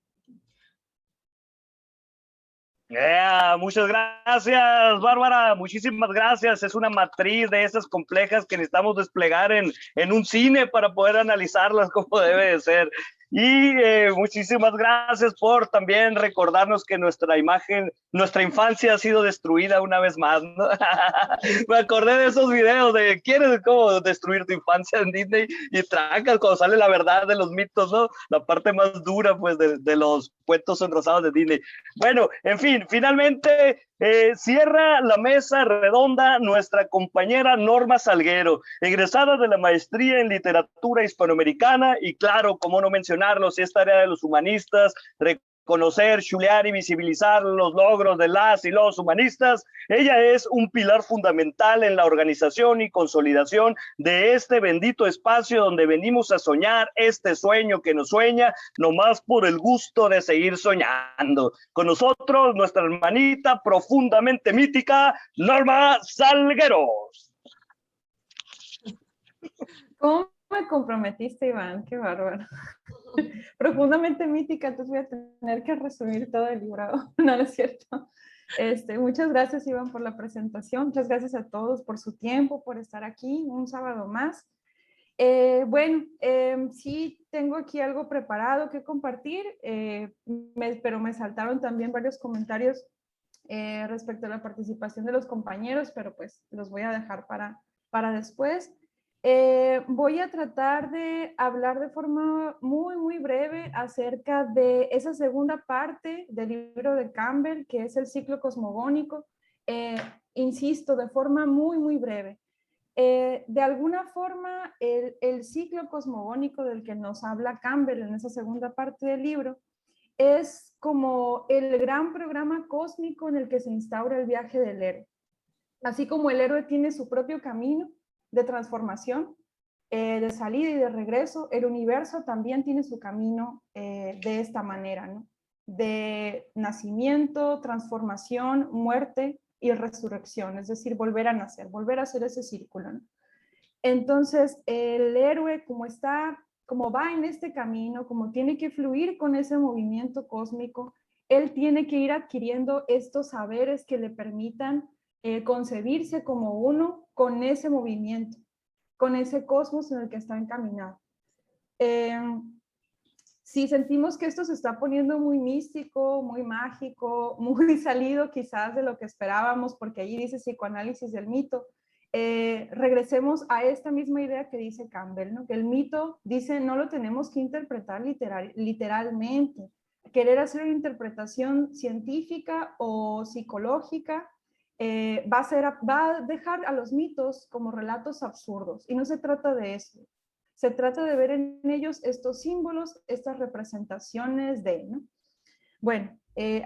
Muchas gracias, Bárbara, muchísimas gracias. Es una matriz de esas complejas que necesitamos desplegar en un cine para poder analizarlas como debe de ser. Y muchísimas gracias por también recordarnos que nuestra imagen, nuestra infancia ha sido destruida una vez más, ¿no? Me acordé de esos videos de ¿quieres cómo destruir tu infancia en Disney? Y tracas cuando sale la verdad de los mitos, ¿no? La parte más dura, pues, de los cuentos enrosados de Disney. Bueno, en fin, finalmente cierra la mesa redonda nuestra compañera Norma Salguero, egresada de la maestría en literatura hispanoamericana y claro, cómo no mencionarlo, si esta área de los humanistas, reconocer, chulear y visibilizar los logros de las y los humanistas. Ella es un pilar fundamental en la organización y consolidación de este bendito espacio donde venimos a soñar este sueño que nos sueña, nomás por el gusto de seguir soñando. Con nosotros, nuestra hermanita profundamente mítica, Norma Salgueros. ¿Cómo me comprometiste, Iván? Qué bárbaro. Profundamente mítica, entonces voy a tener que resumir todo el libro. No, no es cierto. Muchas gracias, Iván, por la presentación. Muchas gracias a todos por su tiempo, por estar aquí un sábado más. Sí tengo aquí algo preparado que compartir, pero me saltaron también varios comentarios respecto a la participación de los compañeros, pero pues los voy a dejar para después. Voy a tratar de hablar de forma muy breve acerca de esa segunda parte del libro de Campbell, que es el ciclo cosmogónico. Insisto, de forma muy breve. De alguna forma, el ciclo cosmogónico del que nos habla Campbell en esa segunda parte del libro es como el gran programa cósmico en el que se instaura el viaje del héroe. Así como el héroe tiene su propio camino de transformación, de salida y de regreso, el universo también tiene su camino de esta manera, ¿no? De nacimiento, transformación, muerte y resurrección, es decir, volver a nacer, volver a hacer ese círculo, ¿no? Entonces, el héroe, como va en este camino, como tiene que fluir con ese movimiento cósmico, él tiene que ir adquiriendo estos saberes que le permitan concebirse como uno con ese movimiento, con ese cosmos en el que está encaminado. Si sentimos que esto se está poniendo muy místico, muy mágico, muy salido quizás de lo que esperábamos, porque allí dice psicoanálisis del mito, regresemos a esta misma idea que dice Campbell, ¿no? Que el mito, dice, no lo tenemos que interpretar literalmente. Querer hacer una interpretación científica o psicológica va a dejar a los mitos como relatos absurdos, y no se trata de eso. Se trata de ver en ellos estos símbolos, estas representaciones de, ¿no? Bueno,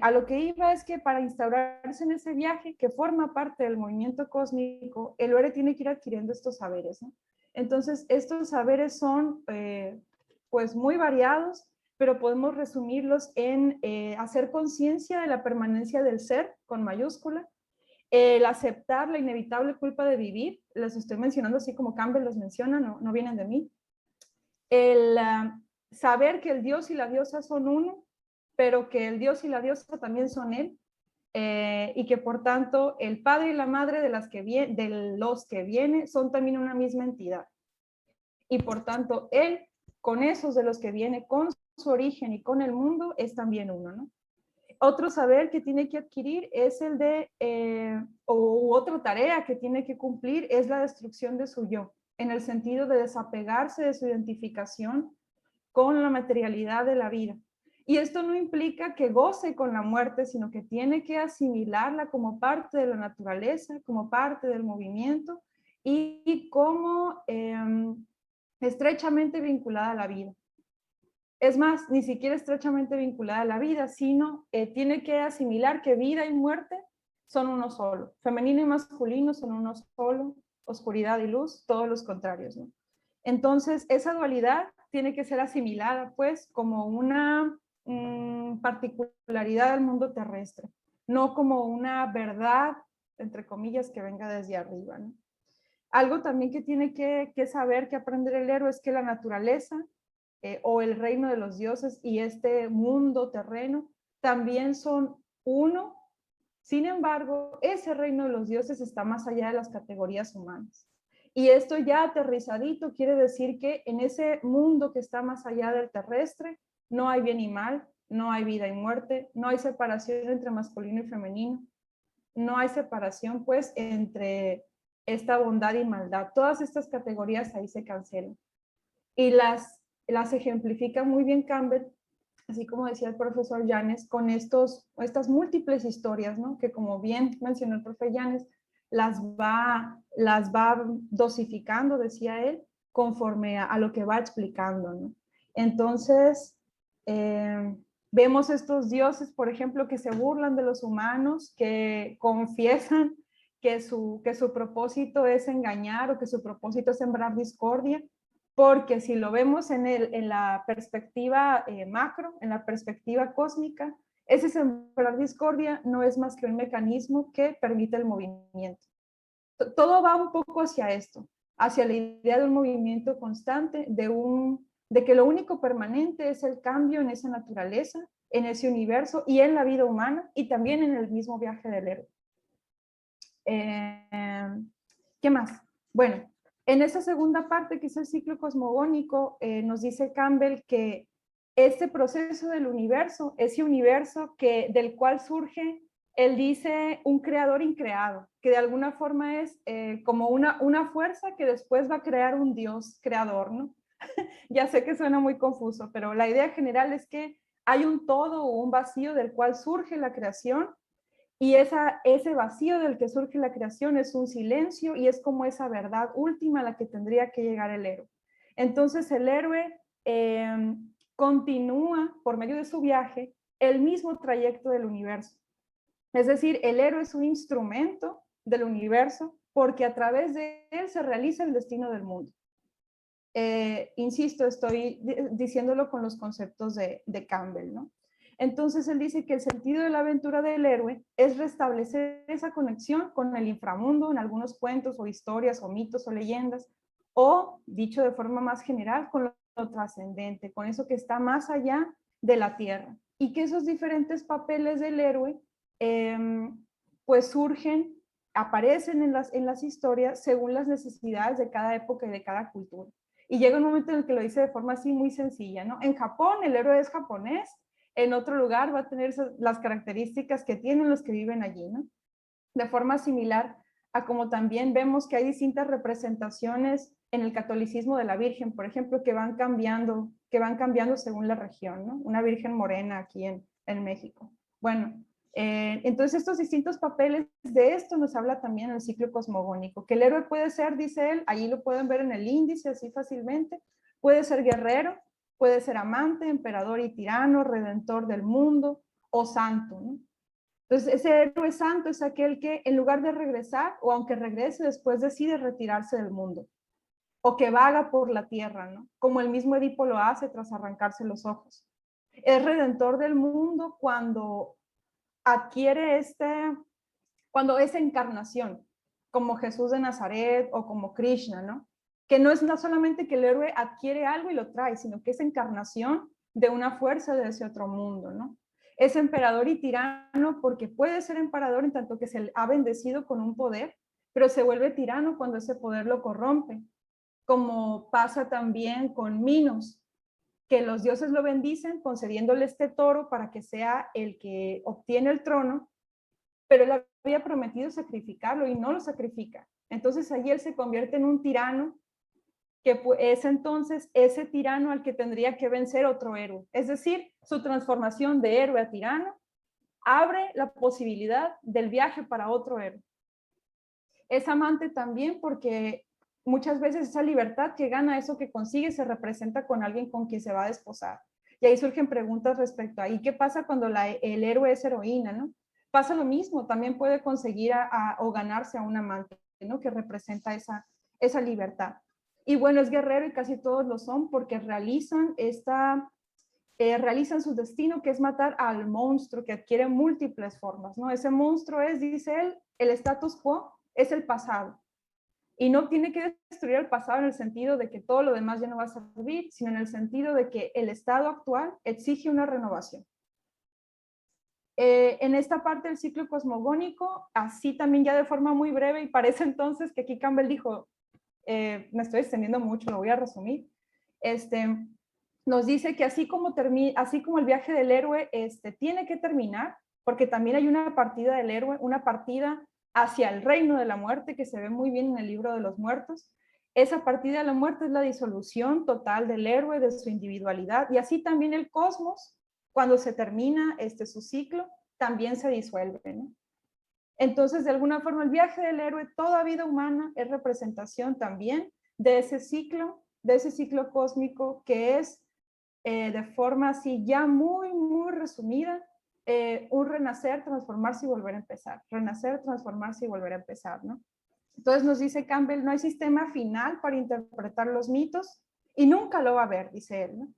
a lo que iba es que para instaurarse en ese viaje que forma parte del movimiento cósmico, el héroe tiene que ir adquiriendo estos saberes, ¿no? Entonces, estos saberes son pues muy variados, pero podemos resumirlos en hacer conciencia de la permanencia del ser, con mayúscula, el aceptar la inevitable culpa de vivir, los estoy mencionando así como Campbell los menciona, no vienen de mí, el saber que el Dios y la diosa son uno, pero que el Dios y la diosa también son él, y que por tanto el padre y la madre de los que viene son también una misma entidad. Y por tanto él, con esos de los que viene, con su origen y con el mundo, es también uno, ¿no? Otro saber que tiene que adquirir es el de, o otra tarea que tiene que cumplir es la destrucción de su yo, en el sentido de desapegarse de su identificación con la materialidad de la vida. Y esto no implica que goce con la muerte, sino que tiene que asimilarla como parte de la naturaleza, como parte del movimiento y como estrechamente vinculada a la vida. Es más, ni siquiera estrechamente vinculada a la vida, sino tiene que asimilar que vida y muerte son uno solo. Femenino y masculino son uno solo, oscuridad y luz, todos los contrarios, ¿no? Entonces, esa dualidad tiene que ser asimilada, pues, como una particularidad del mundo terrestre, no como una verdad, entre comillas, que venga desde arriba, ¿no? Algo también que tiene que saber, que aprender el héroe, es que la naturaleza o el reino de los dioses y este mundo terreno también son uno. Sin embargo, ese reino de los dioses está más allá de las categorías humanas. Y esto ya aterrizadito quiere decir que en ese mundo que está más allá del terrestre, no hay bien y mal, no hay vida y muerte, no hay separación entre masculino y femenino, no hay separación pues entre esta bondad y maldad. Todas estas categorías ahí se cancelan. Y las ejemplifica muy bien Campbell, así como decía el profesor Llanes, con estas múltiples historias, ¿no? Que como bien mencionó el profe Llanes, las va dosificando, decía él, conforme a lo que va explicando, ¿no? Entonces, vemos estos dioses, por ejemplo, que se burlan de los humanos, que confiesan que su propósito es engañar o que su propósito es sembrar discordia, porque si lo vemos en la perspectiva macro, en la perspectiva cósmica, ese sembrar discordia no es más que un mecanismo que permite el movimiento. Todo va un poco hacia esto, hacia la idea de un movimiento constante, de que lo único permanente es el cambio en esa naturaleza, en ese universo y en la vida humana y también en el mismo viaje del héroe. ¿Qué más? Bueno, en esa segunda parte, que es el ciclo cosmogónico, nos dice Campbell que este proceso del universo, ese universo del cual surge, él dice, un creador increado, que de alguna forma es como una fuerza que después va a crear un Dios creador, ¿no? Ya sé que suena muy confuso, pero la idea general es que hay un todo o un vacío del cual surge la creación. Y ese vacío del que surge la creación es un silencio y es como esa verdad última a la que tendría que llegar el héroe. Entonces el héroe continúa por medio de su viaje el mismo trayecto del universo. Es decir, el héroe es un instrumento del universo porque a través de él se realiza el destino del mundo. Insisto, estoy diciéndolo con los conceptos de Campbell, ¿no? Entonces él dice que el sentido de la aventura del héroe es restablecer esa conexión con el inframundo en algunos cuentos o historias o mitos o leyendas, o dicho de forma más general, con lo trascendente, con eso que está más allá de la tierra. Y que esos diferentes papeles del héroe pues surgen, aparecen en las historias según las necesidades de cada época y de cada cultura. Y llega un momento en el que lo dice de forma así muy sencilla, ¿no? En Japón el héroe es japonés, en otro lugar va a tener las características que tienen los que viven allí, ¿no? De forma similar a como también vemos que hay distintas representaciones en el catolicismo de la Virgen, por ejemplo, que van cambiando según la región, ¿no? Una Virgen morena aquí en México. Bueno, entonces estos distintos papeles, de esto nos habla también el ciclo cosmogónico, que el héroe puede ser, dice él, allí lo pueden ver en el índice así fácilmente, puede ser guerrero, puede ser amante, emperador y tirano, redentor del mundo o santo, ¿no? Entonces ese héroe santo es aquel que en lugar de regresar, o aunque regrese después, decide retirarse del mundo, o que vaga por la tierra, ¿no? Como el mismo Edipo lo hace tras arrancarse los ojos. Es redentor del mundo cuando adquiere cuando es encarnación, como Jesús de Nazaret o como Krishna, ¿no? Que no es solamente que el héroe adquiere algo y lo trae, sino que es encarnación de una fuerza de ese otro mundo, ¿no? Es emperador y tirano porque puede ser emperador en tanto que se ha bendecido con un poder, pero se vuelve tirano cuando ese poder lo corrompe, como pasa también con Minos, que los dioses lo bendicen concediéndole este toro para que sea el que obtiene el trono, pero él había prometido sacrificarlo y no lo sacrifica. Entonces allí él se convierte en un tirano, que es entonces ese tirano al que tendría que vencer otro héroe. Es decir, su transformación de héroe a tirano abre la posibilidad del viaje para otro héroe. Es amante también porque muchas veces esa libertad que gana, eso que consigue, se representa con alguien con quien se va a desposar. Y ahí surgen preguntas respecto a, ¿y qué pasa cuando el héroe es heroína, no? Pasa lo mismo, también puede conseguir o ganarse a un amante, ¿no? Que representa esa libertad. Y bueno, es guerrero y casi todos lo son porque realizan su destino, que es matar al monstruo que adquiere múltiples formas, ¿no? Ese monstruo es, dice él, el status quo, es el pasado. Y no tiene que destruir el pasado en el sentido de que todo lo demás ya no va a servir, sino en el sentido de que el estado actual exige una renovación. En esta parte del ciclo cosmogónico, así también ya de forma muy breve, y parece entonces que aquí Campbell dijo, me estoy extendiendo mucho, lo voy a resumir. Nos dice que así como el viaje del héroe tiene que terminar, porque también hay una partida del héroe, una partida hacia el reino de la muerte, que se ve muy bien en el libro de los muertos. Esa partida de la muerte es la disolución total del héroe, de su individualidad, y así también el cosmos, cuando se termina su ciclo, también se disuelve, ¿no? Entonces, de alguna forma, el viaje del héroe, toda vida humana, es representación también de ese ciclo cósmico que es, de forma así ya muy, muy resumida, un renacer, transformarse y volver a empezar. Renacer, transformarse y volver a empezar, ¿no? Entonces nos dice Campbell, no hay sistema final para interpretar los mitos y nunca lo va a haber, dice él, ¿no?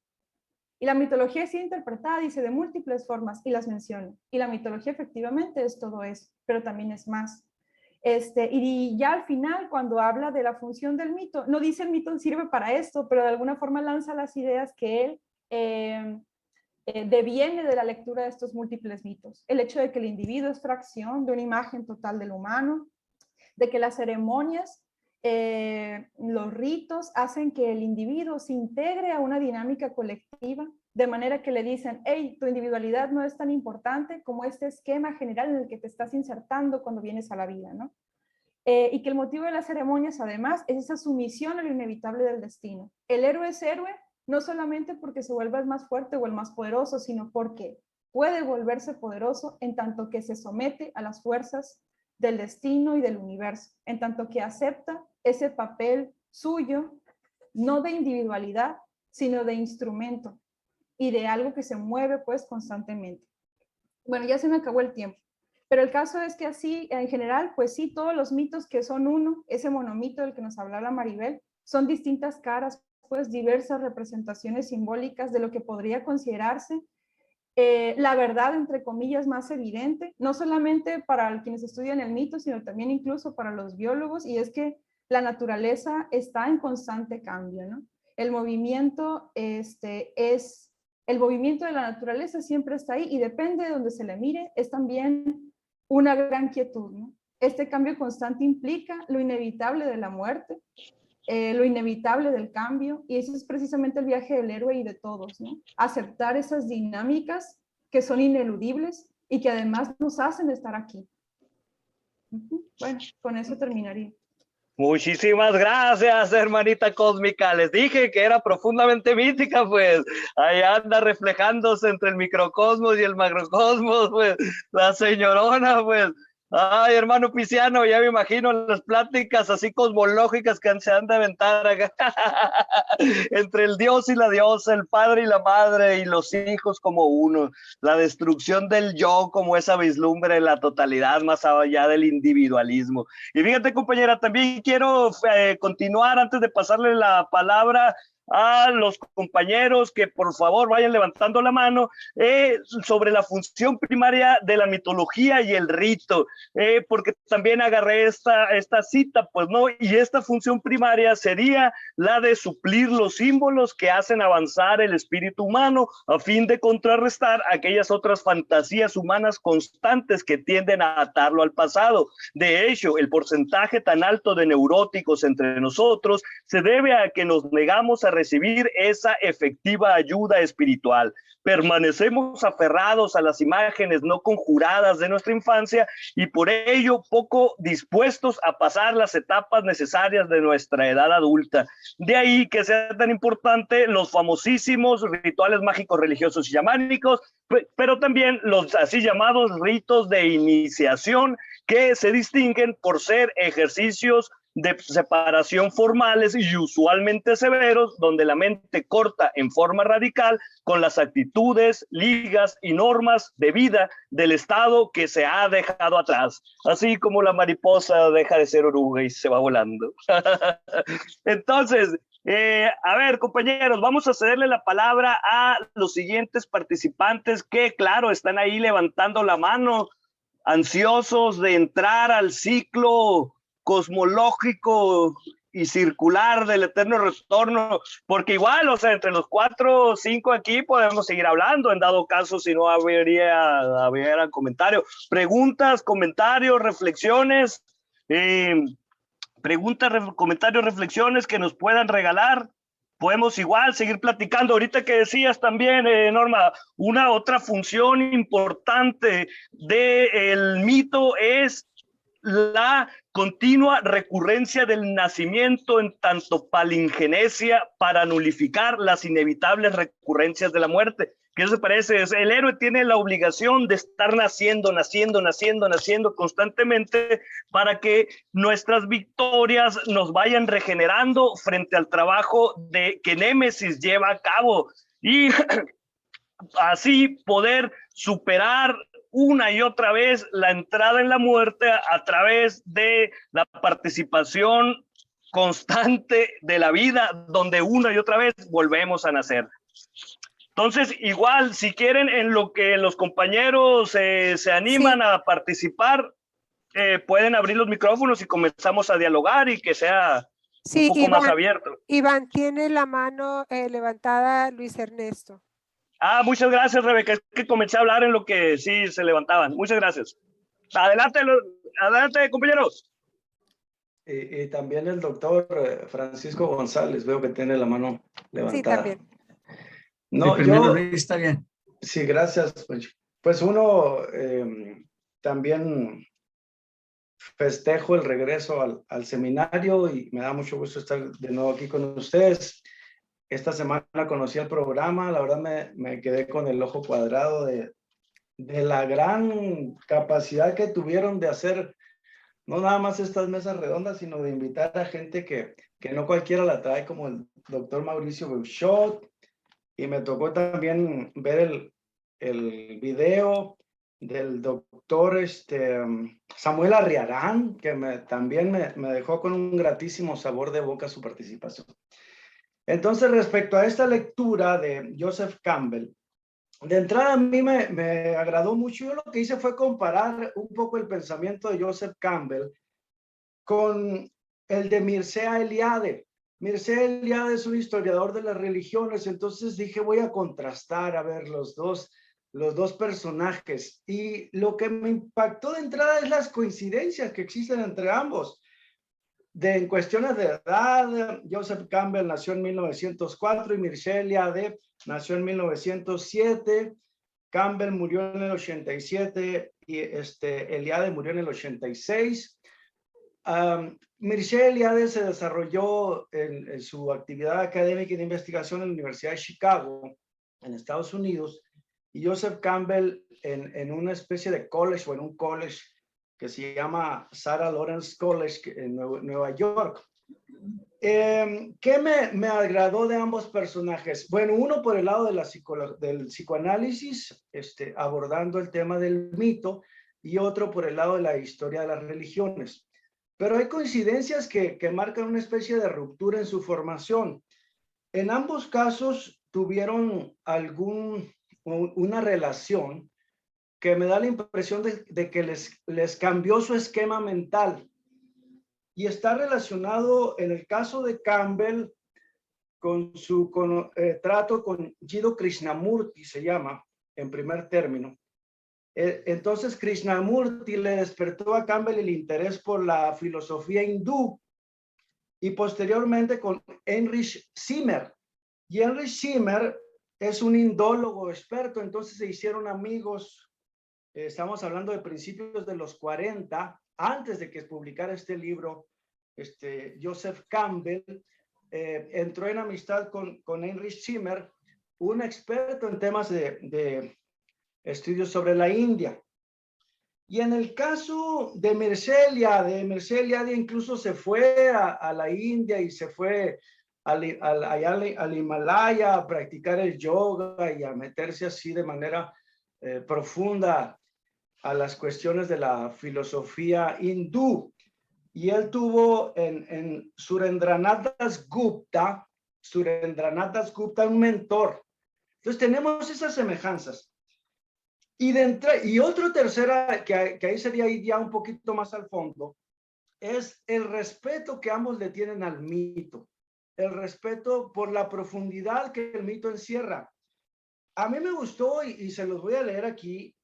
Y la mitología es interpretada, dice, de múltiples formas y las menciona. Y la mitología efectivamente es todo eso, pero también es más. Y ya al final, cuando habla de la función del mito, no dice el mito sirve para esto, pero de alguna forma lanza las ideas que él deviene de la lectura de estos múltiples mitos. El hecho de que el individuo es fracción de una imagen total del humano, de que las ceremonias, los ritos hacen que el individuo se integre a una dinámica colectiva, de manera que le dicen, hey, tu individualidad no es tan importante como este esquema general en el que te estás insertando cuando vienes a la vida, ¿no? Y que el motivo de las ceremonias, además, es esa sumisión a lo inevitable del destino. El héroe es héroe no solamente porque se vuelva el más fuerte o el más poderoso, sino porque puede volverse poderoso en tanto que se somete a las fuerzas del destino y del universo, en tanto que acepta ese papel suyo, no de individualidad, sino de instrumento y de algo que se mueve pues constantemente. Bueno, ya se me acabó el tiempo, pero el caso es que así, en general, pues sí, todos los mitos que son uno, ese monomito del que nos hablaba Maribel, son distintas caras, pues diversas representaciones simbólicas de lo que podría considerarse la verdad, entre comillas, más evidente, no solamente para quienes estudian el mito, sino también incluso para los biólogos, y es que la naturaleza está en constante cambio, ¿no? El movimiento, el movimiento de la naturaleza siempre está ahí y depende de donde se le mire, es también una gran quietud, ¿no? Este cambio constante implica lo inevitable de la muerte, lo inevitable del cambio, y eso es precisamente el viaje del héroe y de todos, ¿no? Aceptar esas dinámicas que son ineludibles y que además nos hacen estar aquí. Bueno, con eso terminaría. Muchísimas gracias, hermanita cósmica. Les dije que era profundamente mítica, pues. Ahí anda reflejándose entre el microcosmos y el macrocosmos, pues. La señorona, pues. Ay, hermano Pisciano, ya me imagino las pláticas así cosmológicas que se han de aventar acá. Entre el Dios y la diosa, el padre y la madre y los hijos como uno. La destrucción del yo como esa vislumbre de la totalidad más allá del individualismo. Y fíjate, compañera, también quiero continuar antes de pasarle la palabra a los compañeros que por favor vayan levantando la mano sobre la función primaria de la mitología y el rito, porque también agarré esta cita, pues no, y esta función primaria sería la de suplir los símbolos que hacen avanzar el espíritu humano a fin de contrarrestar aquellas otras fantasías humanas constantes que tienden a atarlo al pasado. De hecho, el porcentaje tan alto de neuróticos entre nosotros se debe a que nos negamos a recibir esa efectiva ayuda espiritual. Permanecemos aferrados a las imágenes no conjuradas de nuestra infancia y por ello poco dispuestos a pasar las etapas necesarias de nuestra edad adulta. De ahí que sea tan importante los famosísimos rituales mágicos religiosos y chamánicos, pero también los así llamados ritos de iniciación, que se distinguen por ser ejercicios de separación formales y usualmente severos, donde la mente corta en forma radical con las actitudes, ligas y normas de vida del estado que se ha dejado atrás, así como la mariposa deja de ser oruga y se va volando. Entonces, a ver, compañeros, vamos a cederle la palabra a los siguientes participantes que, claro, están ahí levantando la mano, ansiosos de entrar al ciclo cosmológico y circular del eterno retorno, porque igual, o sea, entre los 4 o 5 aquí podemos seguir hablando, en dado caso si no hubiera comentarios, preguntas, comentarios, reflexiones, preguntas, comentarios, reflexiones que nos puedan regalar. Podemos igual seguir platicando. Ahorita que decías también, Norma, una otra función importante del mito es la continua recurrencia del nacimiento en tanto palingenesia para nulificar las inevitables recurrencias de la muerte. ¿Qué se parece? El héroe tiene la obligación de estar naciendo constantemente para que nuestras victorias nos vayan regenerando frente al trabajo que Némesis lleva a cabo y así poder superar una y otra vez la entrada en la muerte a través de la participación constante de la vida, donde una y otra vez volvemos a nacer. Entonces, igual, si quieren, en lo que los compañeros se animan a participar, pueden abrir los micrófonos y comenzamos a dialogar y que sea un poco más abierto. Iván, tiene la mano levantada Luis Ernesto. Muchas gracias, Rebeca. Es que comencé a hablar en lo que sí se levantaban. Muchas gracias. Adelante, compañeros. Y también el doctor Francisco González, veo que tiene la mano levantada. Sí, también. No, primero, está bien. Sí, gracias. Pues uno también festejo el regreso al seminario y me da mucho gusto estar de nuevo aquí con ustedes. Esta semana conocí el programa, la verdad me quedé con el ojo cuadrado de la gran capacidad que tuvieron de hacer no nada más estas mesas redondas, sino de invitar a gente que no cualquiera la trae, como el doctor Mauricio Beuchot, y me tocó también ver el video del doctor Samuel Arriarán, que también me dejó con un gratísimo sabor de boca su participación. Entonces, respecto a esta lectura de Joseph Campbell, de entrada a mí me agradó mucho. Yo lo que hice fue comparar un poco el pensamiento de Joseph Campbell con el de Mircea Eliade. Mircea Eliade es un historiador de las religiones, entonces dije voy a contrastar, a ver los dos personajes. Y lo que me impactó de entrada es las coincidencias que existen entre ambos. En cuestiones de edad, Joseph Campbell nació en 1904 y Mircea Eliade nació en 1907. Campbell murió en el 87 y Eliade murió en el 86. Mircea Eliade se desarrolló en su actividad académica y de investigación en la Universidad de Chicago, en Estados Unidos, y Joseph Campbell en una especie de college o en un college que se llama Sarah Lawrence College en Nueva York. ¿Qué me agradó de ambos personajes? Bueno, uno por el lado del psicoanálisis, abordando el tema del mito, y otro por el lado de la historia de las religiones. Pero hay coincidencias que marcan una especie de ruptura en su formación. En ambos casos tuvieron una relación que me da la impresión de que les cambió su esquema mental. Y está relacionado, en el caso de Campbell, con su trato con Jiddu Krishnamurti, se llama, en primer término. Entonces, Krishnamurti le despertó a Campbell el interés por la filosofía hindú, y posteriormente con Heinrich Zimmer. Y Heinrich Zimmer es un indólogo experto, entonces se hicieron amigos. Estamos hablando de principios de los 40, antes de que publicara este libro, Joseph Campbell entró en amistad con Heinrich Zimmer, un experto en temas de estudios sobre la India. Y en el caso de Mircea Eliade incluso se fue a la India y se fue al Himalaya a practicar el yoga y a meterse así de manera profunda a las cuestiones de la filosofía hindú. Y él tuvo en Surendranath Dasgupta un mentor. Entonces tenemos esas semejanzas. Y otro tercera, que ahí sería ir ya un poquito más al fondo, es el respeto que ambos le tienen al mito. El respeto por la profundidad que el mito encierra. A mí me gustó, y se los voy a leer aquí,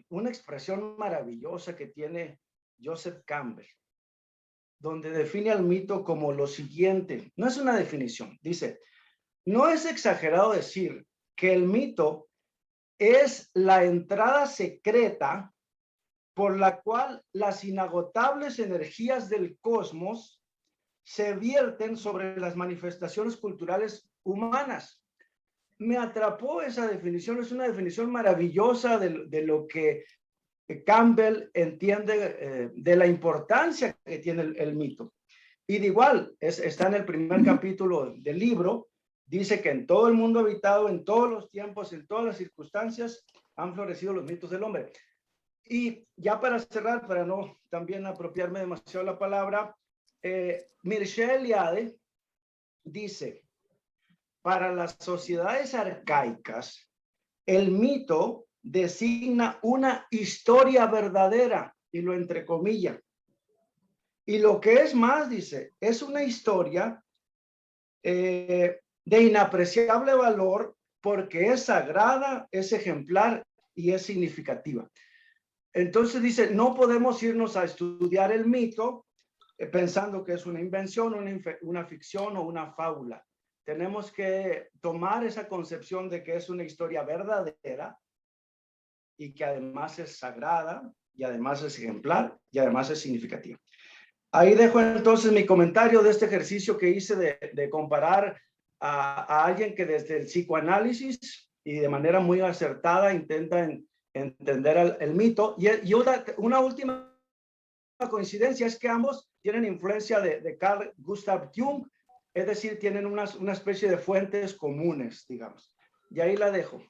una expresión maravillosa que tiene Joseph Campbell. donde define al mito como lo siguiente. No es una definición. Dice, no es exagerado decir que el mito es la entrada secreta por la cual las inagotables energías del cosmos se vierten sobre las manifestaciones culturales humanas. Me atrapó esa definición, es una definición maravillosa de lo que Campbell entiende de la importancia que tiene el mito. Y de igual, está en el primer capítulo del libro, dice que en todo el mundo habitado, en todos los tiempos, en todas las circunstancias, han florecido los mitos del hombre. Y ya para cerrar, para no también apropiarme demasiado la palabra, Mircea Eliade dice, para las sociedades arcaicas, el mito designa una historia verdadera, y lo entrecomilla. Y lo que es más, dice, es una historia de inapreciable valor porque es sagrada, es ejemplar y es significativa. Entonces dice, no podemos irnos a estudiar el mito pensando que es una invención, una ficción o una fábula. Tenemos que tomar esa concepción de que es una historia verdadera y que además es sagrada y además es ejemplar y además es significativa. Ahí dejo entonces mi comentario de este ejercicio que hice de comparar a alguien que desde el psicoanálisis y de manera muy acertada intenta entender el mito. Y una última coincidencia es que ambos tienen influencia de Carl Gustav Jung, es decir, tienen una especie de fuentes comunes, digamos. Y ahí la dejo.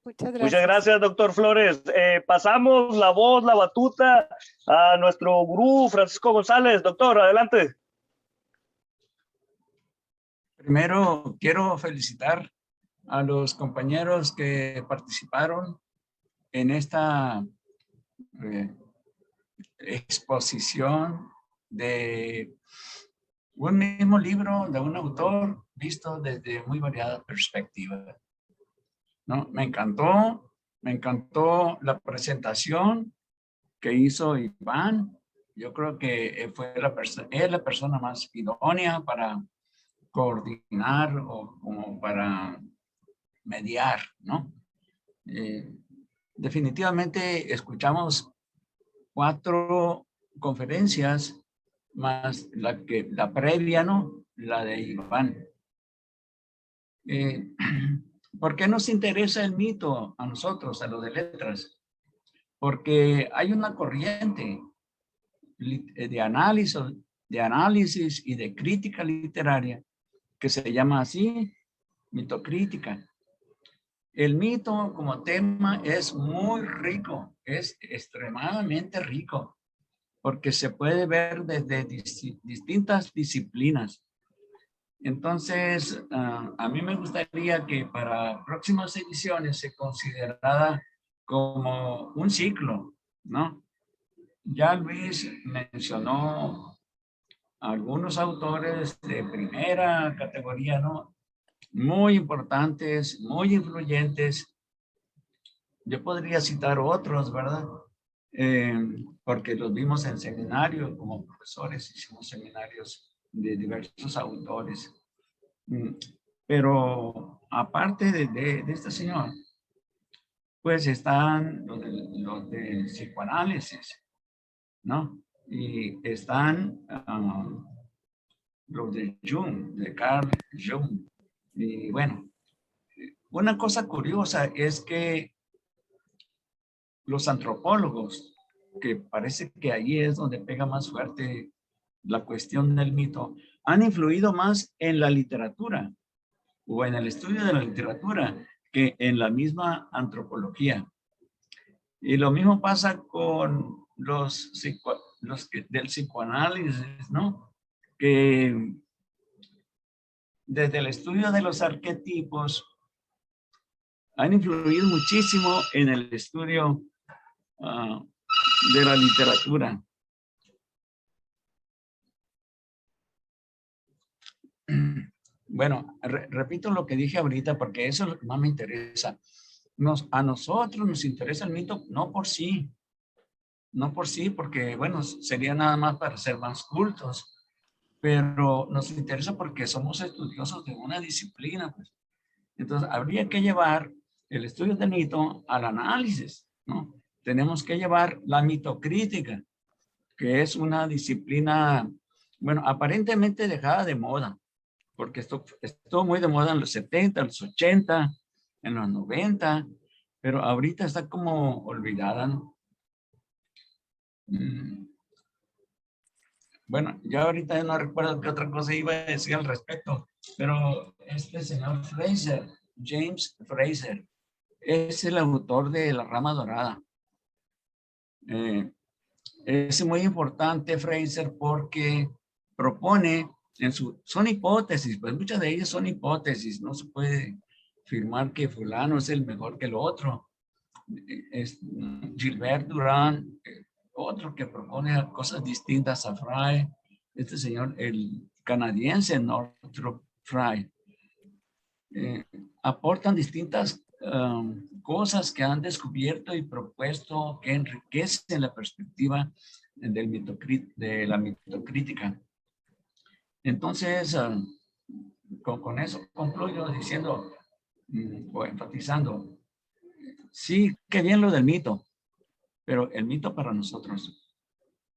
Muchas gracias. Muchas gracias, doctor Flores. Pasamos la voz, la batuta a nuestro gurú Francisco González. Doctor, adelante. Primero, quiero felicitar a los compañeros que participaron en esta exposición de un mismo libro de un autor visto desde muy variadas perspectivas. ¿No? Me encantó la presentación que hizo Iván. Yo creo que es la persona más idónea para coordinar o como para mediar, ¿no? Definitivamente escuchamos 4 conferencias más la previa, ¿no? La de Iván. ¿Por qué nos interesa el mito a nosotros, a los de letras? Porque hay una corriente de análisis y de crítica literaria que se llama así, mitocrítica. El mito como tema es muy rico, es extremadamente rico, porque se puede ver desde distintas disciplinas. Entonces, a mí me gustaría que para próximas ediciones se considerara como un ciclo, ¿no? Ya Luis mencionó algunos autores de primera categoría, ¿no? Muy importantes, muy influyentes. Yo podría citar otros, ¿verdad? Porque los vimos en seminarios, como profesores, hicimos seminarios de diversos autores. Pero aparte de este señor, pues están los de psicoanálisis, ¿no? Y están los de Jung, de Carl Jung. Y bueno, una cosa curiosa es que los antropólogos, que parece que ahí es donde pega más fuerte la cuestión del mito, han influido más en la literatura o en el estudio de la literatura que en la misma antropología. Y lo mismo pasa con los del psicoanálisis, ¿no? Que desde el estudio de los arquetipos han influido muchísimo en el estudio de la literatura. Bueno, repito lo que dije ahorita porque eso es lo que más me interesa. A nosotros nos interesa el mito no por sí, no por sí, porque bueno, sería nada más para ser más cultos, pero nos interesa porque somos estudiosos de una disciplina, pues. Entonces, habría que llevar el estudio del mito al análisis, ¿no? Tenemos que llevar la mitocrítica, que es una disciplina, bueno, aparentemente dejada de moda, porque esto estuvo muy de moda en los 70, en los 80, en los 90, pero ahorita está como olvidada, ¿no? Bueno, yo ahorita no recuerdo qué otra cosa iba a decir al respecto, pero este señor Fraser, James Fraser, es el autor de La Rama Dorada. Es muy importante Fraser porque propone, son hipótesis, pues muchas de ellas son hipótesis, no se puede afirmar que fulano es el mejor que el otro. Es Gilbert Durand, otro que propone cosas distintas a Fry, este señor, el canadiense Northrop Frye, aportan distintas cosas que han descubierto y propuesto que enriquecen la perspectiva de la mitocrítica. Entonces, con eso concluyo diciendo o enfatizando, sí, qué bien lo del mito, pero el mito para nosotros,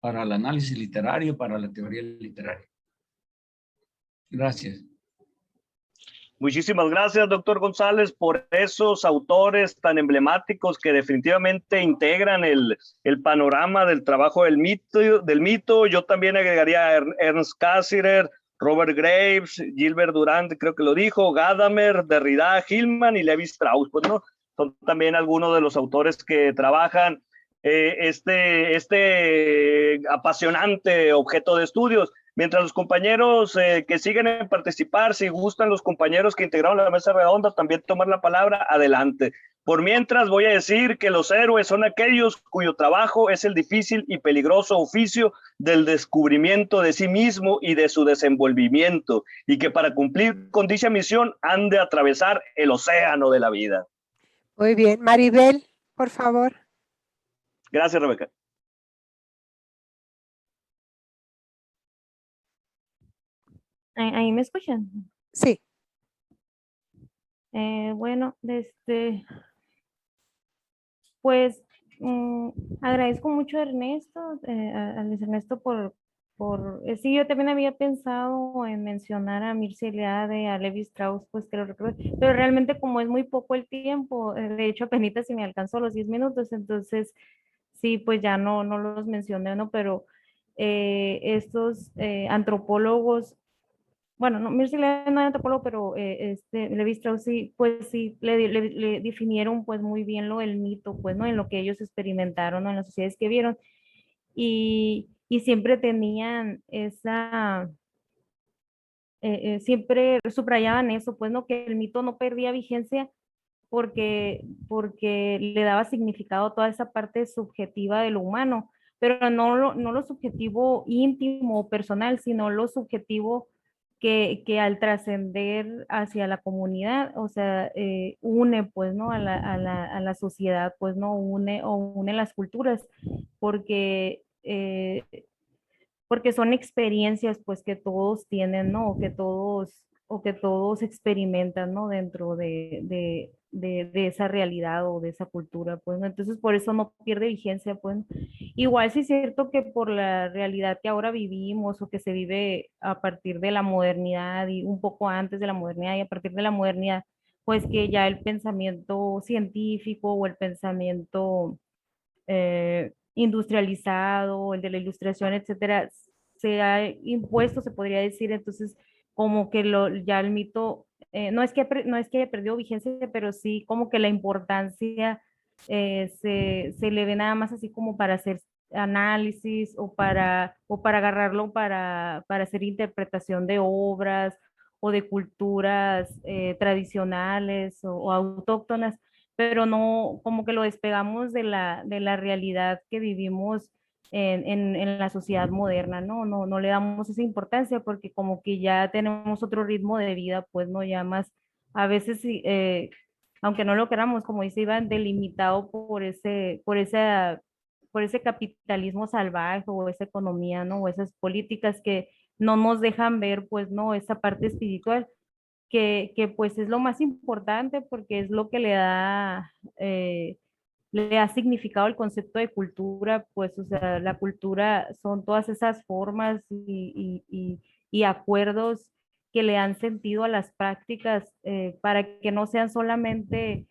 para el análisis literario, para la teoría literaria. Gracias. Muchísimas gracias, doctor González, por esos autores tan emblemáticos que definitivamente integran el panorama del trabajo del mito. Yo también agregaría a Ernst Cassirer, Robert Graves, Gilbert Durand, creo que lo dijo, Gadamer, Derrida, Hillman y Levi Strauss. Pues no, son también algunos de los autores que trabajan este apasionante objeto de estudios. Mientras los compañeros que siguen en participar, si gustan los compañeros que integraron la mesa redonda también tomar la palabra, adelante. Por mientras voy a decir que los héroes son aquellos cuyo trabajo es el difícil y peligroso oficio del descubrimiento de sí mismo y de su desenvolvimiento, y que para cumplir con dicha misión han de atravesar el océano de la vida. Muy bien. Maribel, por favor. Gracias, Rebeca. ¿Ahí me escuchan? Sí. Bueno, pues agradezco mucho a Ernesto, a Luis Ernesto sí, yo también había pensado en mencionar a Mircea Eliade, a Levi Strauss, pues que lo recuerdo, pero realmente como es muy poco el tiempo, de hecho apenas si me alcanzó los 10 minutos, entonces sí, pues ya no los mencioné, ¿no? Pero estos antropólogos, bueno, no, Mircea Eliade no era antropólogo, pero Levi Strauss sí, pues sí, le definieron pues muy bien lo del mito, pues, ¿no? En lo que ellos experimentaron, ¿no? En las sociedades que vieron. Y siempre tenían siempre subrayaban eso, pues, ¿no? Que el mito no perdía vigencia porque le daba significado a toda esa parte subjetiva de lo humano, pero no lo subjetivo íntimo o personal, sino lo subjetivo que al trascender hacia la comunidad, o sea, une pues, ¿no? A la sociedad, pues, ¿no? Une las culturas, porque, porque son experiencias pues que todos tienen, ¿no? O que todos experimentan, ¿no? Dentro de esa realidad o de esa cultura, pues, ¿no? Entonces, por eso no pierde vigencia, pues. Igual sí es cierto que por la realidad que ahora vivimos o que se vive a partir de la modernidad y un poco antes de la modernidad y a partir de la modernidad, pues que ya el pensamiento científico o el pensamiento industrializado, el de la ilustración, etcétera, se ha impuesto, se podría decir, entonces como que ya el mito, no es que haya perdido vigencia, pero sí como que la importancia se le ve nada más así como para hacer análisis o para agarrarlo para hacer interpretación de obras o de culturas tradicionales o autóctonas, pero no, como que lo despegamos de la realidad que vivimos en la sociedad moderna, ¿no? No le damos esa importancia porque como que ya tenemos otro ritmo de vida, pues, ¿no? Ya más, a veces, aunque no lo queramos, como dice Iván, delimitado por esa por ese capitalismo salvaje o esa economía, ¿no? O esas políticas que no nos dejan ver, pues, ¿no? Esa parte espiritual que pues es lo más importante porque es lo que le da significado al concepto de cultura, pues, o sea, la cultura son todas esas formas y acuerdos que le dan sentido a las prácticas para que no sean solamente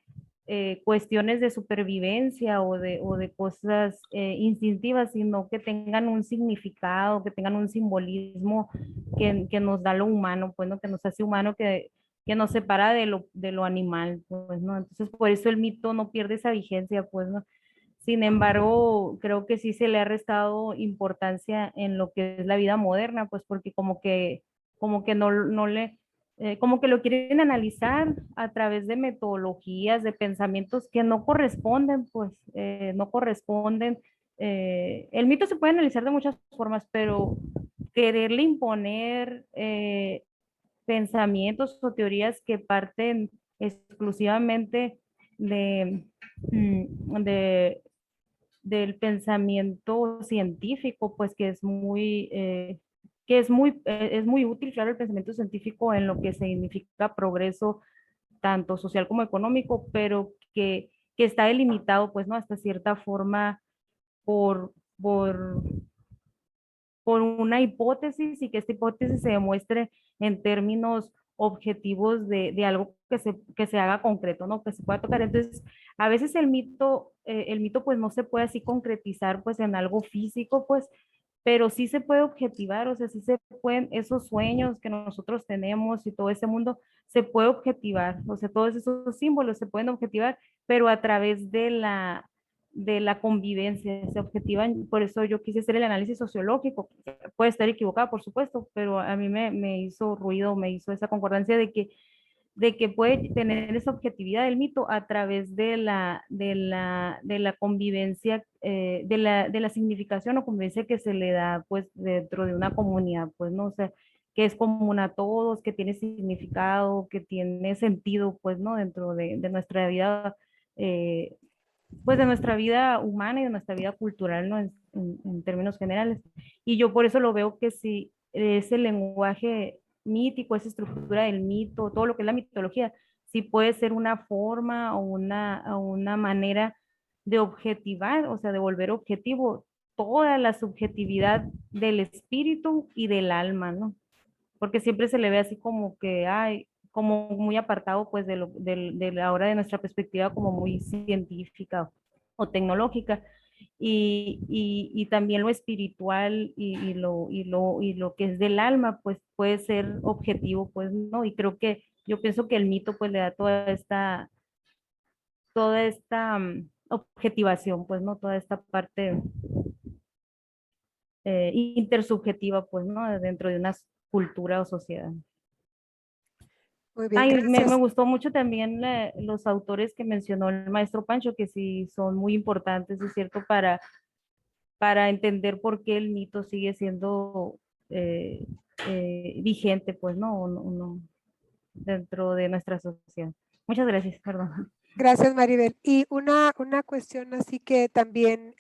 cuestiones de supervivencia o de cosas instintivas, sino que tengan un significado, que tengan un simbolismo que nos da lo humano, pues, ¿no? Que nos hace humano, que nos separa de lo animal, pues, ¿no? Entonces, por eso el mito no pierde esa vigencia, pues, ¿no? Sin embargo, creo que sí se le ha restado importancia en lo que es la vida moderna, pues porque como que no le, como que lo quieren analizar a través de metodologías, de pensamientos que no corresponden, pues no corresponden. El mito se puede analizar de muchas formas, pero quererle imponer pensamientos o teorías que parten exclusivamente de, de del pensamiento científico, pues es muy útil, claro, el pensamiento científico en lo que significa progreso tanto social como económico, pero que está delimitado, pues, ¿no? Hasta cierta forma por, por, por una hipótesis y que esta hipótesis se demuestre en términos objetivos de algo que se haga concreto, ¿no? Que se pueda tocar. Entonces, a veces el mito pues no se puede así concretizar pues en algo físico, pues, pero sí se puede objetivar, o sea, sí se pueden, esos sueños que nosotros tenemos y todo ese mundo se puede objetivar, o sea, todos esos símbolos se pueden objetivar, pero a través de la convivencia, se objetivan, por eso yo quise hacer el análisis sociológico, puede estar equivocada, por supuesto, pero a mí me hizo ruido, me hizo esa concordancia de que puede tener esa objetividad del mito a través de la convivencia, de la significación o convivencia que se le da pues dentro de una comunidad, pues no, o sea, que es común a todos, que tiene significado, que tiene sentido, pues, ¿no? Dentro de nuestra vida, pues de nuestra vida humana y de nuestra vida cultural, ¿no? En términos generales. Y yo por eso lo veo que si ese lenguaje mítico, esa estructura del mito, todo lo que es la mitología, sí puede ser una forma o una manera de objetivar, o sea, de volver objetivo toda la subjetividad del espíritu y del alma, ¿no? Porque siempre se le ve así como que, ay, como muy apartado pues de la hora de nuestra perspectiva como muy científica o tecnológica. Y también lo espiritual y lo que es del alma, pues puede ser objetivo, pues, ¿no? Y creo que yo pienso que el mito pues le da toda esta objetivación, pues, ¿no? Toda esta parte intersubjetiva, pues, ¿no? Dentro de una cultura o sociedad. Muy bien, Ay, me gracias. gustó mucho también los autores que mencionó el maestro Pancho, que sí son muy importantes, es cierto, para entender por qué el mito sigue siendo eh, vigente, pues, ¿no? Dentro de nuestra sociedad. Muchas gracias, perdón. Gracias, Maribel. Y una cuestión así que también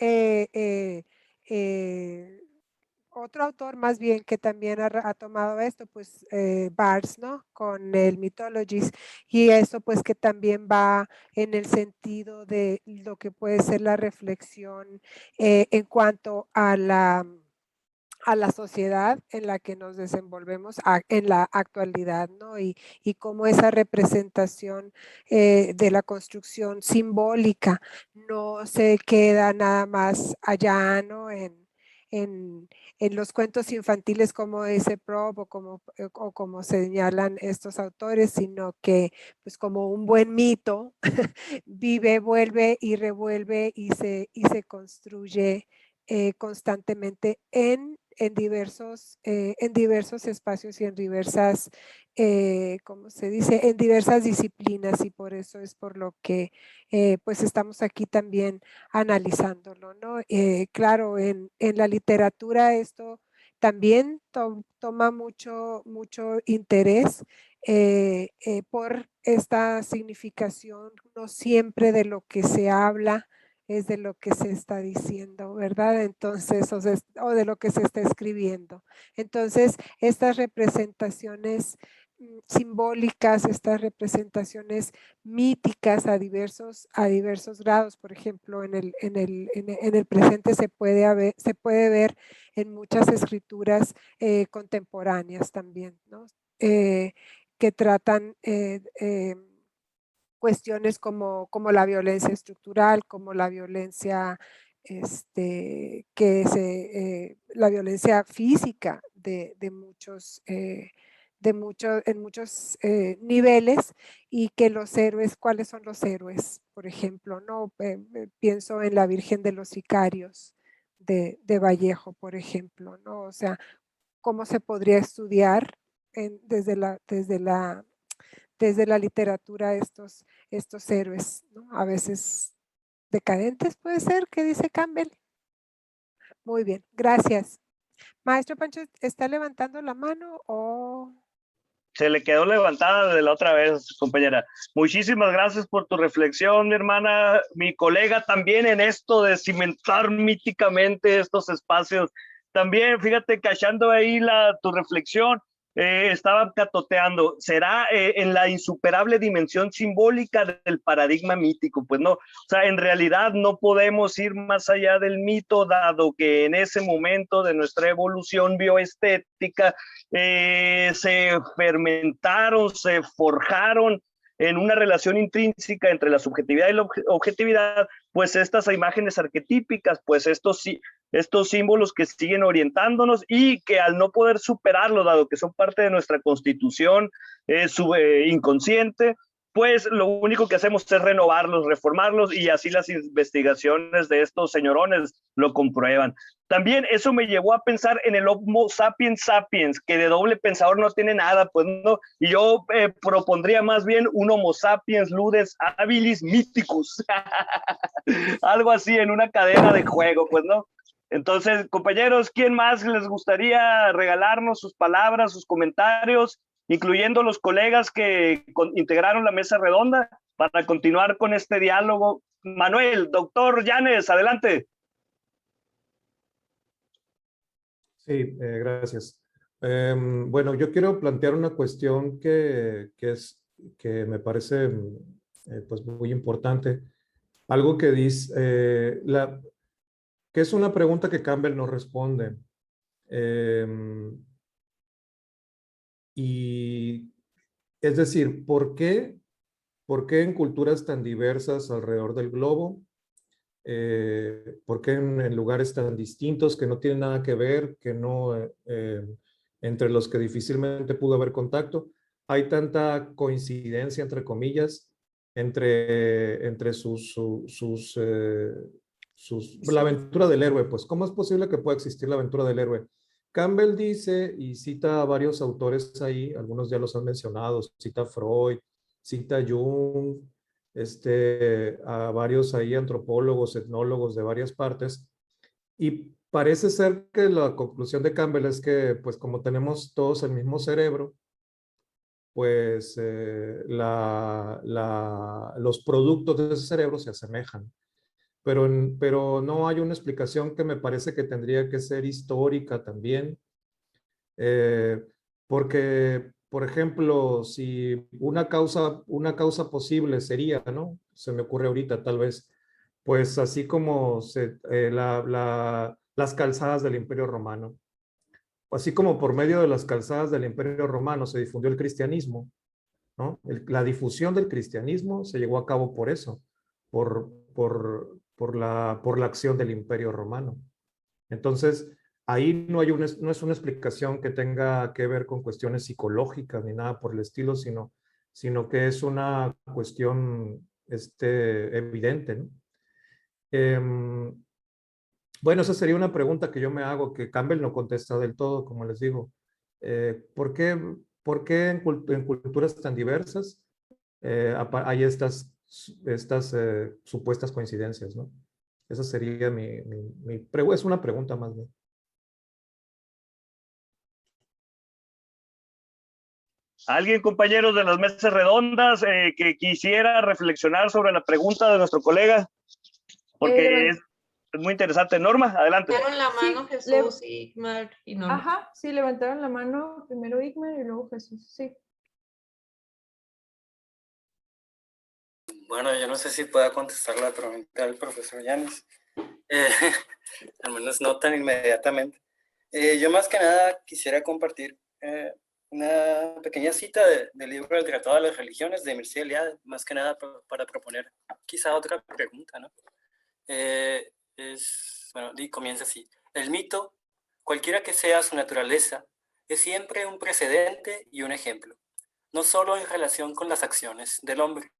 otro autor más bien que también ha tomado esto, pues Barthes, ¿no? Con el Mythologies, y eso pues que también va en el sentido de lo que puede ser la reflexión en cuanto a la sociedad en la que nos desenvolvemos en la actualidad, ¿no? Y cómo esa representación de la construcción simbólica no se queda nada más allá, ¿no? En, en los cuentos infantiles como dice Prob o como señalan estos autores, sino que pues como un buen mito vive, vuelve y revuelve y se construye constantemente en diversos espacios y en diversas, ¿cómo se dice? En diversas disciplinas, y por eso es por lo que pues estamos aquí también analizándolo, ¿no? Claro, en la literatura esto también toma mucho interés por esta significación, no siempre de lo que se habla es de lo que se está diciendo, ¿verdad? Entonces, o de lo que se está escribiendo. Entonces, estas representaciones simbólicas, estas representaciones míticas a diversos grados, por ejemplo, en el presente se puede ver en muchas escrituras contemporáneas también, ¿no? Que tratan cuestiones como la violencia estructural, como la violencia, la violencia física en muchos niveles, y que los héroes, ¿cuáles son los héroes? Por ejemplo, ¿no? Pienso en la Virgen de los Sicarios de Vallejo, por ejemplo, ¿no? O sea, ¿cómo se podría estudiar desde la literatura estos héroes, ¿no? A veces decadentes, puede ser, ¿qué dice Campbell? Muy bien, gracias. Maestro Pancho, ¿está levantando la mano o...? Se le quedó levantada de la otra vez, compañera. Muchísimas gracias por tu reflexión, mi hermana, mi colega también en esto de cimentar míticamente estos espacios. También, fíjate, cachando ahí tu reflexión, estaba catoteando, ¿será en la insuperable dimensión simbólica del paradigma mítico? Pues no, o sea, en realidad no podemos ir más allá del mito, dado que en ese momento de nuestra evolución bioestética se fermentaron, se forjaron en una relación intrínseca entre la subjetividad y la objetividad, pues estas imágenes arquetípicas, pues estos símbolos que siguen orientándonos y que al no poder superarlo, dado que son parte de nuestra constitución inconsciente, pues lo único que hacemos es renovarlos, reformarlos, y así las investigaciones de estos señorones lo comprueban. También eso me llevó a pensar en el Homo sapiens sapiens, que de doble pensador no tiene nada, pues no, y yo propondría más bien un Homo sapiens ludes habilis mythicus, algo así en una cadena de juego, pues no. Entonces, compañeros, ¿quién más les gustaría regalarnos sus palabras, sus comentarios, incluyendo los colegas que integraron la mesa redonda, para continuar con este diálogo? Manuel, doctor Llanes, adelante. Sí, gracias. Bueno, yo quiero plantear una cuestión que me parece pues muy importante. Algo que dice, que es una pregunta que Campbell no responde. Y es decir, ¿por qué en culturas tan diversas alrededor del globo? ¿Por qué en lugares tan distintos que no tienen nada que ver, que no, entre los que difícilmente pudo haber contacto, hay tanta coincidencia, entre comillas, entre la aventura del héroe? Pues, ¿cómo es posible que pueda existir la aventura del héroe? Campbell dice, y cita a varios autores ahí, algunos ya los han mencionado, cita a Freud, cita a Jung, a varios ahí antropólogos, etnólogos de varias partes, y parece ser que la conclusión de Campbell es que, pues como tenemos todos el mismo cerebro, pues los productos de ese cerebro se asemejan. Pero no hay una explicación que me parece que tendría que ser histórica también, porque, por ejemplo, si una causa posible sería, ¿no? Se me ocurre ahorita tal vez, pues así como las calzadas del Imperio Romano, así como por medio de las calzadas del Imperio Romano se difundió el cristianismo, ¿no? La difusión del cristianismo se llevó a cabo por eso, por la acción del Imperio Romano. Entonces, ahí no es una explicación que tenga que ver con cuestiones psicológicas ni nada por el estilo, sino que es una cuestión evidente, ¿no? Bueno, esa sería una pregunta que yo me hago, que Campbell no contesta del todo, como les digo. ¿Por qué en culturas tan diversas hay estas supuestas coincidencias, ¿no? Esa sería es una pregunta más bien. ¿Alguien, compañeros de las mesas redondas, que quisiera reflexionar sobre la pregunta de nuestro colega? porque es muy interesante. Norma, adelante. Levantaron la Sí, mano Jesús, Igmar y Norma. Ajá, sí, levantaron la mano, primero Igmar y luego Jesús, sí. Bueno, yo no sé si pueda contestar la pregunta del profesor Yanis, eh, al menos no tan inmediatamente. Yo más que nada quisiera compartir una pequeña cita del libro El Tratado de las Religiones de Mircea Eliade, más que nada para proponer quizá otra pregunta, ¿no? Bueno, y comienza así. El mito, cualquiera que sea su naturaleza, es siempre un precedente y un ejemplo, no solo en relación con las acciones del hombre,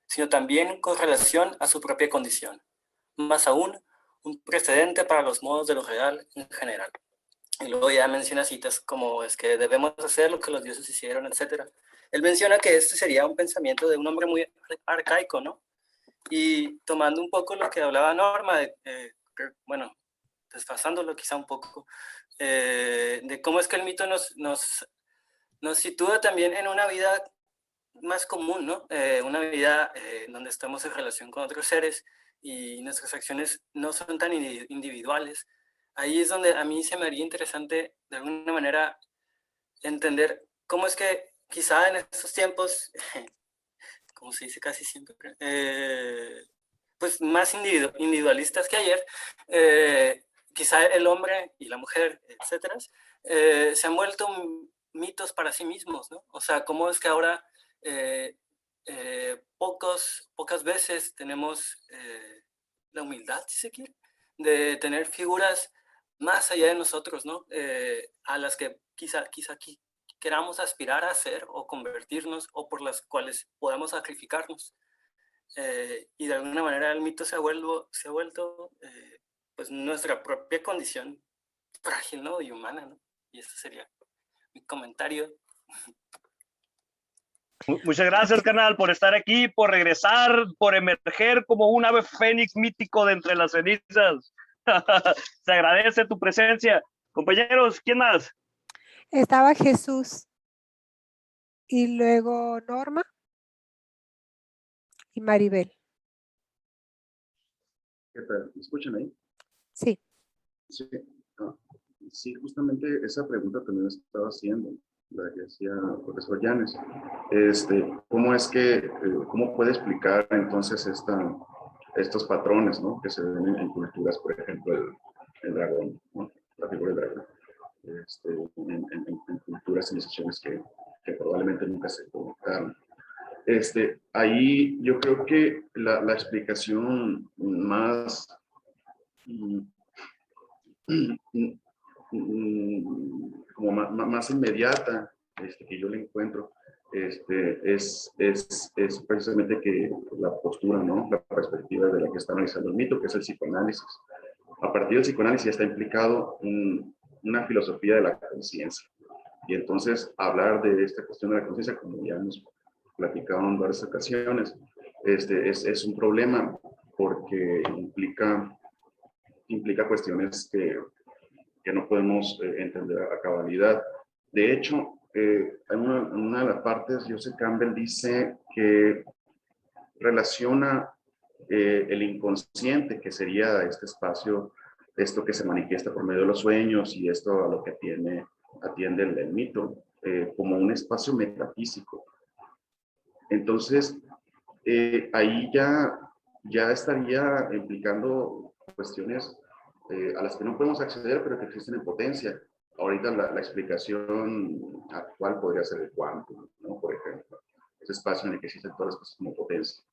sino también con relación a su propia condición. Más aún, un precedente para los modos de lo real en general. Y luego ya menciona citas como es que debemos hacer lo que los dioses hicieron, etc. Él menciona que este sería un pensamiento de un hombre muy arcaico, ¿no? Y tomando un poco lo que hablaba Norma, bueno, desfasándolo quizá un poco, de cómo es que el mito nos sitúa también en una vida más común, ¿no? Una vida donde estamos en relación con otros seres y nuestras acciones no son tan individuales. Ahí es donde a mí se me haría interesante, de alguna manera, entender cómo es que quizá en estos tiempos, como se dice casi siempre, pues más individualistas que ayer, quizá el hombre y la mujer, etcétera, se han vuelto mitos para sí mismos, ¿no? O sea, cómo es que ahora pocas veces tenemos la humildad, si se quiere, de tener figuras más allá de nosotros, ¿no? A las que quizá queramos aspirar a ser o convertirnos o por las cuales podamos sacrificarnos. Y de alguna manera el mito se ha vuelto pues nuestra propia condición frágil, ¿no? Y humana, ¿no? Y ese sería mi comentario. Muchas gracias, carnal, por estar aquí, por regresar, por emerger como un ave fénix mítico de entre las cenizas. Se agradece tu presencia. Compañeros, ¿quién más? Estaba Jesús y luego Norma y Maribel. ¿Qué tal? ¿Me escuchan ahí? Sí. Sí, sí, justamente esa pregunta también la estaba haciendo, la que hacía el profesor Yanes. ¿Cómo es que, cómo puede explicar entonces estos patrones, ¿no? Que se ven en culturas, por ejemplo, el dragón, ¿no? La figura del dragón. En culturas, civilizaciones que probablemente nunca se conectaron. Ahí yo creo que la explicación más como más inmediata que yo le encuentro es precisamente que la postura, ¿no? La perspectiva de la que está analizando el mito, que es el psicoanálisis. A partir del psicoanálisis está implicado una filosofía de la conciencia. Y entonces hablar de esta cuestión de la conciencia, como ya hemos platicado en varias ocasiones, es un problema porque implica cuestiones que no podemos entender a cabalidad. De hecho, en una de las partes, Joseph Campbell dice que relaciona el inconsciente, que sería este espacio, esto que se manifiesta por medio de los sueños y esto a lo que atiende el mito, como un espacio metafísico. Entonces, ahí ya estaría implicando cuestiones a las que no podemos acceder, pero que existen en potencia. Ahorita la explicación actual podría ser el cuánto, ¿no? Por ejemplo, ese espacio en el que existen todas las cosas como potencia.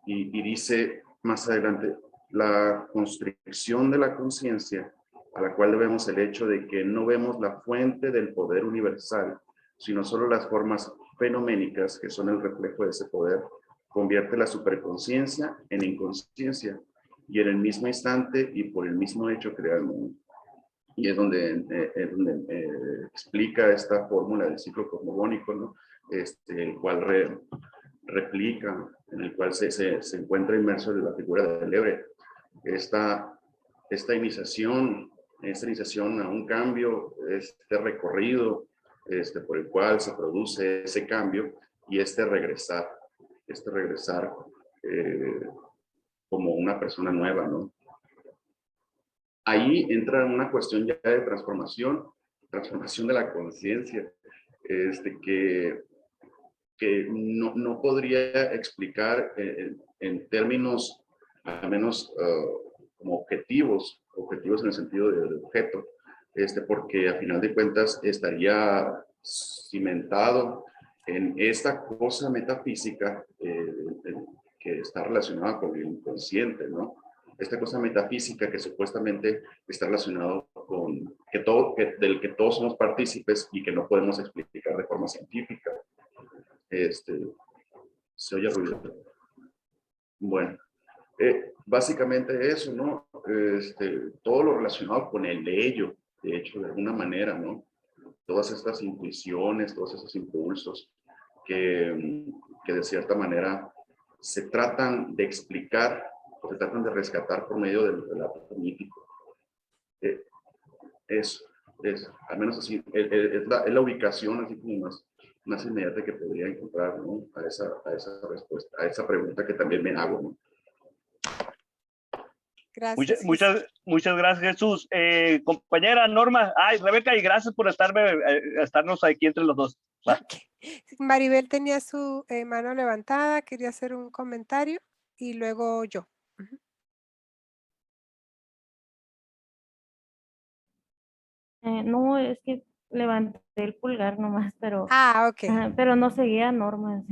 Y dice más adelante, la constricción de la conciencia, a la cual debemos el hecho de que no vemos la fuente del poder universal, sino solo las formas fenoménicas que son el reflejo de ese poder, convierte la superconciencia en inconsciencia y en el mismo instante y por el mismo hecho crea el mundo. Y es donde explica esta fórmula del ciclo cosmogónico, ¿no? El cual replica, en el cual se encuentra inmerso en la figura del Ebre. Esta iniciación a un cambio, este recorrido por el cual se produce ese cambio y regresar como una persona nueva, ¿no? Ahí entra una cuestión ya de transformación de la conciencia, que no podría explicar en términos, al menos como objetivos en el sentido de objeto, porque a final de cuentas estaría cimentado en esta cosa metafísica que está relacionada con el inconsciente, ¿no? Esta cosa metafísica que supuestamente está relacionado con del que todos somos partícipes y que no podemos explicar de forma científica. Se oye ruido. Bueno, básicamente eso, ¿no? Todo lo relacionado con el ello, de hecho, de alguna manera, ¿no? Todas estas intuiciones, todos esos impulsos que de cierta manera se tratan de explicar o se tratan de rescatar por medio del relato mítico. Es, al menos así, es la ubicación así como más inmediata que podría encontrar, ¿no? A esa respuesta, a esa pregunta que también me hago, ¿no? Gracias. Muchas gracias, Jesús. Compañera Norma, Rebeca, y gracias por estarnos aquí entre los dos. Okay. Maribel tenía su mano levantada, quería hacer un comentario y luego yo. No, es que levanté el pulgar nomás, pero, ok. Pero no seguía normas.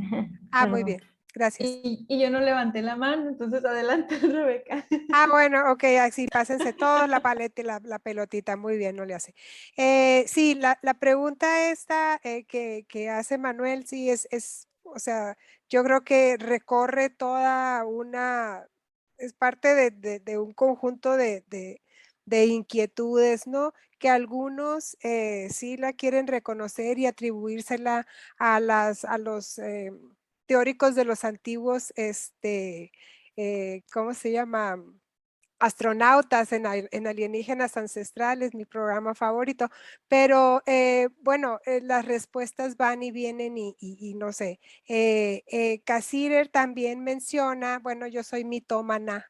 Muy bien, gracias. Y yo no levanté la mano, entonces adelante, Rebeca. Bueno, ok, así pásense todos la paleta y la pelotita, muy bien, no le hace. Sí, la pregunta esta que hace Manuel, sí, o sea, yo creo que recorre toda es parte de un conjunto de inquietudes, ¿no? Que algunos sí la quieren reconocer y atribuírsela a los teóricos de los antiguos, ¿cómo se llama? Astronautas en Alienígenas Ancestrales, mi programa favorito, pero bueno, las respuestas van y vienen y no sé. Cassirer también menciona, bueno, yo soy mitómana,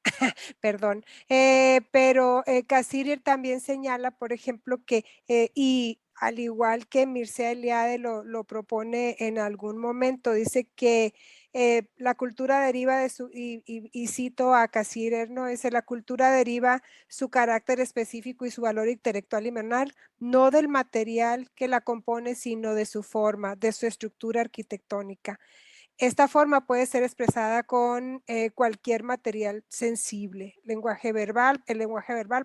perdón, pero Cassirer también señala, por ejemplo, que, y al igual que Mircea Eliade lo propone en algún momento, dice que la cultura deriva de y cito a Cassirer, ¿no? Dice, la cultura deriva su carácter específico y su valor intelectual y mental, no del material que la compone, sino de su forma, de su estructura arquitectónica. Esta forma puede ser expresada con cualquier material sensible. El lenguaje verbal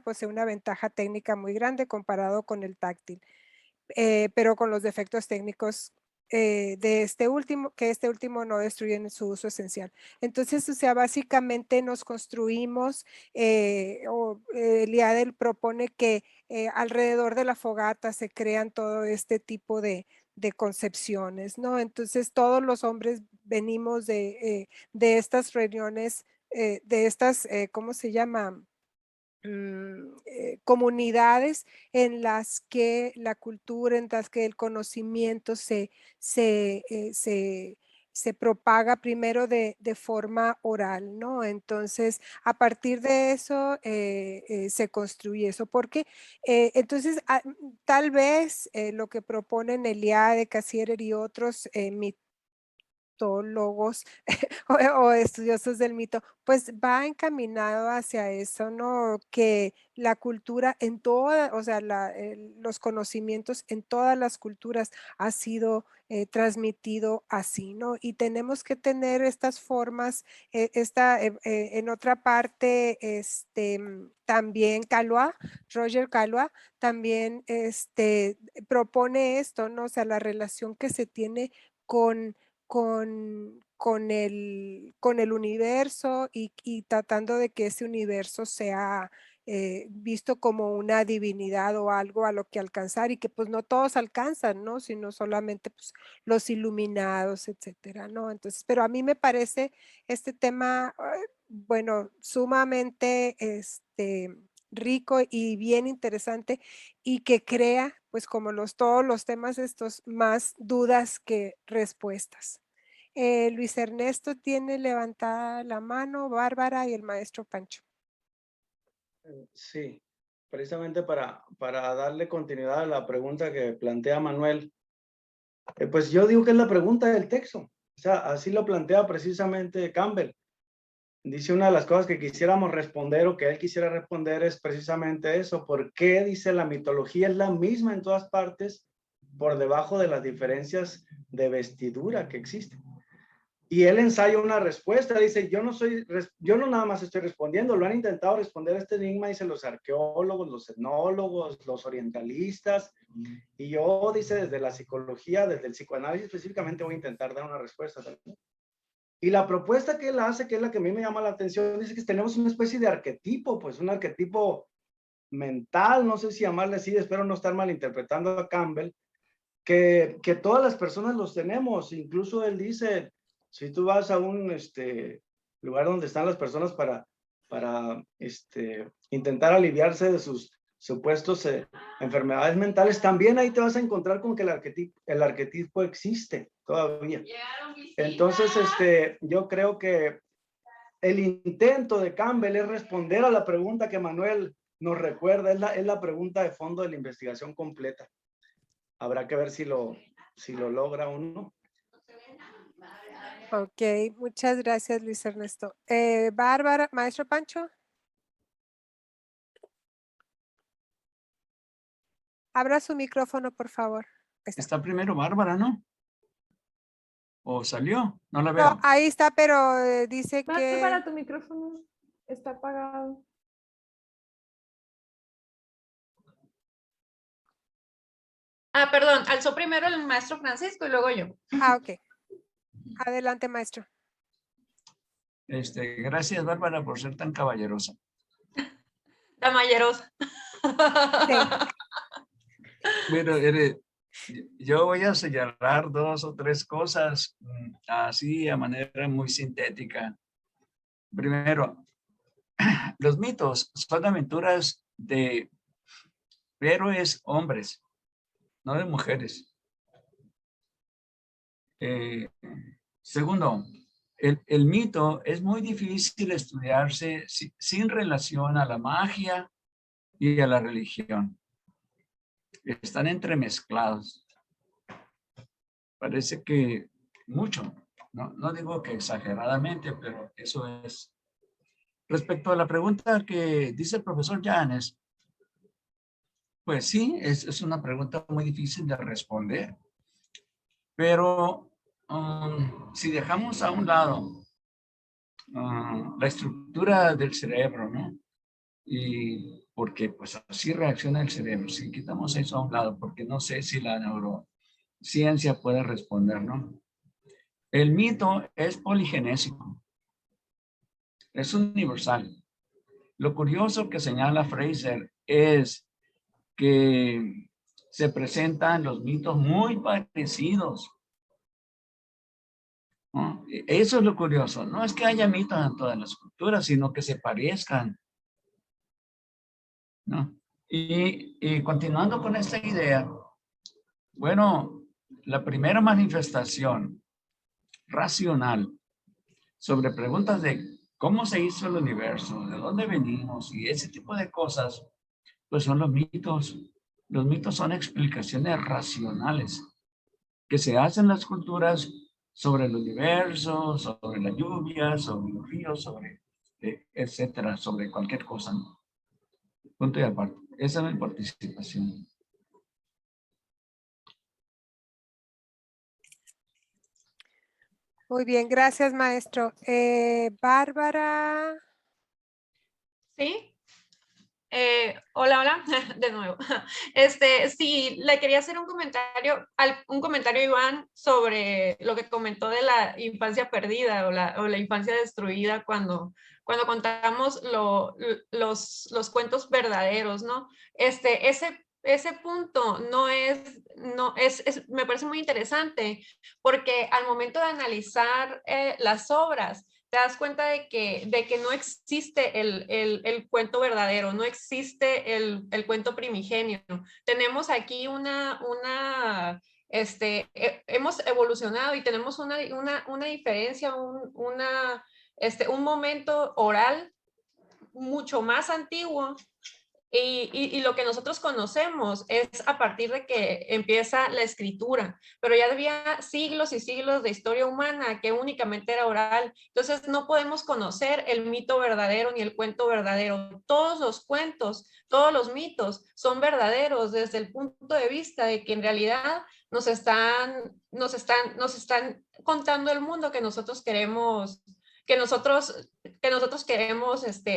posee una ventaja técnica muy grande comparado con el táctil, pero con los defectos técnicos de este último no destruyen su uso esencial. Entonces, o sea, básicamente nos construimos, Eliade propone que alrededor de la fogata se crean todo este tipo de concepciones, ¿no? Entonces, todos los hombres venimos de estas reuniones, de estas, ¿cómo se llama? Comunidades en las que la cultura, en las que el conocimiento se propaga primero de forma oral, ¿no? Entonces, a partir de eso se construye eso, porque entonces tal vez lo que proponen Eliade, Cassirer y otros mitólogos o estudiosos del mito, pues va encaminado hacia eso, ¿no? Que la cultura en toda, o sea, los conocimientos en todas las culturas ha sido transmitido así, ¿no? Y tenemos que tener estas formas, en otra parte, también Roger Calois, también propone esto, ¿no? O sea, la relación que se tiene con el universo y tratando de que ese universo sea visto como una divinidad o algo a lo que alcanzar y que pues no todos alcanzan, ¿no? Sino solamente pues los iluminados, etcétera, ¿no? Entonces, pero a mí me parece este tema, bueno, sumamente rico y bien interesante y que crea, pues como todos los temas estos, más dudas que respuestas. Luis Ernesto tiene levantada la mano, Bárbara y el maestro Pancho. Sí, precisamente para darle continuidad a la pregunta que plantea Manuel, pues yo digo que es la pregunta del texto. O sea, así lo plantea precisamente Campbell. Dice una de las cosas que quisiéramos responder o que él quisiera responder es precisamente eso. ¿Por qué, dice, la mitología es la misma en todas partes por debajo de las diferencias de vestidura que existen? Y él ensaya una respuesta, dice, yo no nada más estoy respondiendo, lo han intentado responder este enigma, dice, los arqueólogos, los etnólogos, los orientalistas, y yo, dice, desde la psicología, desde el psicoanálisis específicamente voy a intentar dar una respuesta también. Y la propuesta que él hace, que es la que a mí me llama la atención, dice que tenemos una especie de arquetipo, pues un arquetipo mental, no sé si llamarle así, espero no estar malinterpretando a Campbell, que todas las personas los tenemos, incluso él dice, si tú vas a un lugar donde están las personas para intentar aliviarse de sus supuestos enfermedades mentales, también ahí te vas a encontrar con que el arquetipo existe todavía. Entonces, yo creo que el intento de Campbell es responder a la pregunta que Manuel nos recuerda, es la pregunta de fondo de la investigación completa. Habrá que ver si lo logra o no. Ok, muchas gracias, Luis Ernesto. Bárbara, maestro Pancho. Abra su micrófono, por favor. Está primero Bárbara, ¿no? ¿O salió? No la veo. No, ahí está, pero dice Bárbara, que... tu micrófono está apagado. Ah, perdón, alzó primero el maestro Francisco y luego yo. Ah, ok. Adelante, maestro. Gracias, Bárbara, por ser tan caballerosa. Caballerosa. Pero yo voy a señalar 2 o 3 cosas así a manera muy sintética. Primero, los mitos son aventuras de héroes hombres, no de mujeres. Segundo, el mito es muy difícil estudiarse sin relación a la magia y a la religión. Están entremezclados. Parece que mucho, no digo que exageradamente, pero eso es. Respecto a la pregunta que dice el profesor Llanes, pues sí, es una pregunta muy difícil de responder. Pero si dejamos a un lado la estructura del cerebro, ¿no? Y porque pues así reacciona el cerebro. Si quitamos eso a un lado, porque no sé si la neurociencia puede responder, ¿no? El mito es poligenésico. Es universal. Lo curioso que señala Fraser es que se presentan los mitos muy parecidos, ¿no? Eso es lo curioso. No es que haya mitos en todas las culturas, sino que se parezcan, ¿no? Y continuando con esta idea, bueno, la primera manifestación racional sobre preguntas de cómo se hizo el universo, de dónde venimos y ese tipo de cosas, pues son los mitos. Los mitos son explicaciones racionales que se hacen en las culturas sobre el universo, sobre la lluvia, sobre los ríos, sobre etcétera, sobre cualquier cosa, ¿no? Punto y aparte. Esa es mi participación. Muy bien, gracias, maestro. Bárbara. Sí. Hola, de nuevo. Sí, le quería hacer un comentario, Iván, sobre lo que comentó de la infancia perdida o la infancia destruida cuando contamos los cuentos verdaderos, ¿no? Ese punto me parece muy interesante porque al momento de analizar las obras, te das cuenta de que no existe el cuento verdadero, no existe el cuento primigenio. Tenemos aquí una hemos evolucionado y tenemos una diferencia, un momento oral mucho más antiguo. Y lo que nosotros conocemos es a partir de que empieza la escritura, pero ya había siglos y siglos de historia humana que únicamente era oral. Entonces no podemos conocer el mito verdadero ni el cuento verdadero. Todos los cuentos, todos los mitos son verdaderos desde el punto de vista de que en realidad nos están contando el mundo que nosotros queremos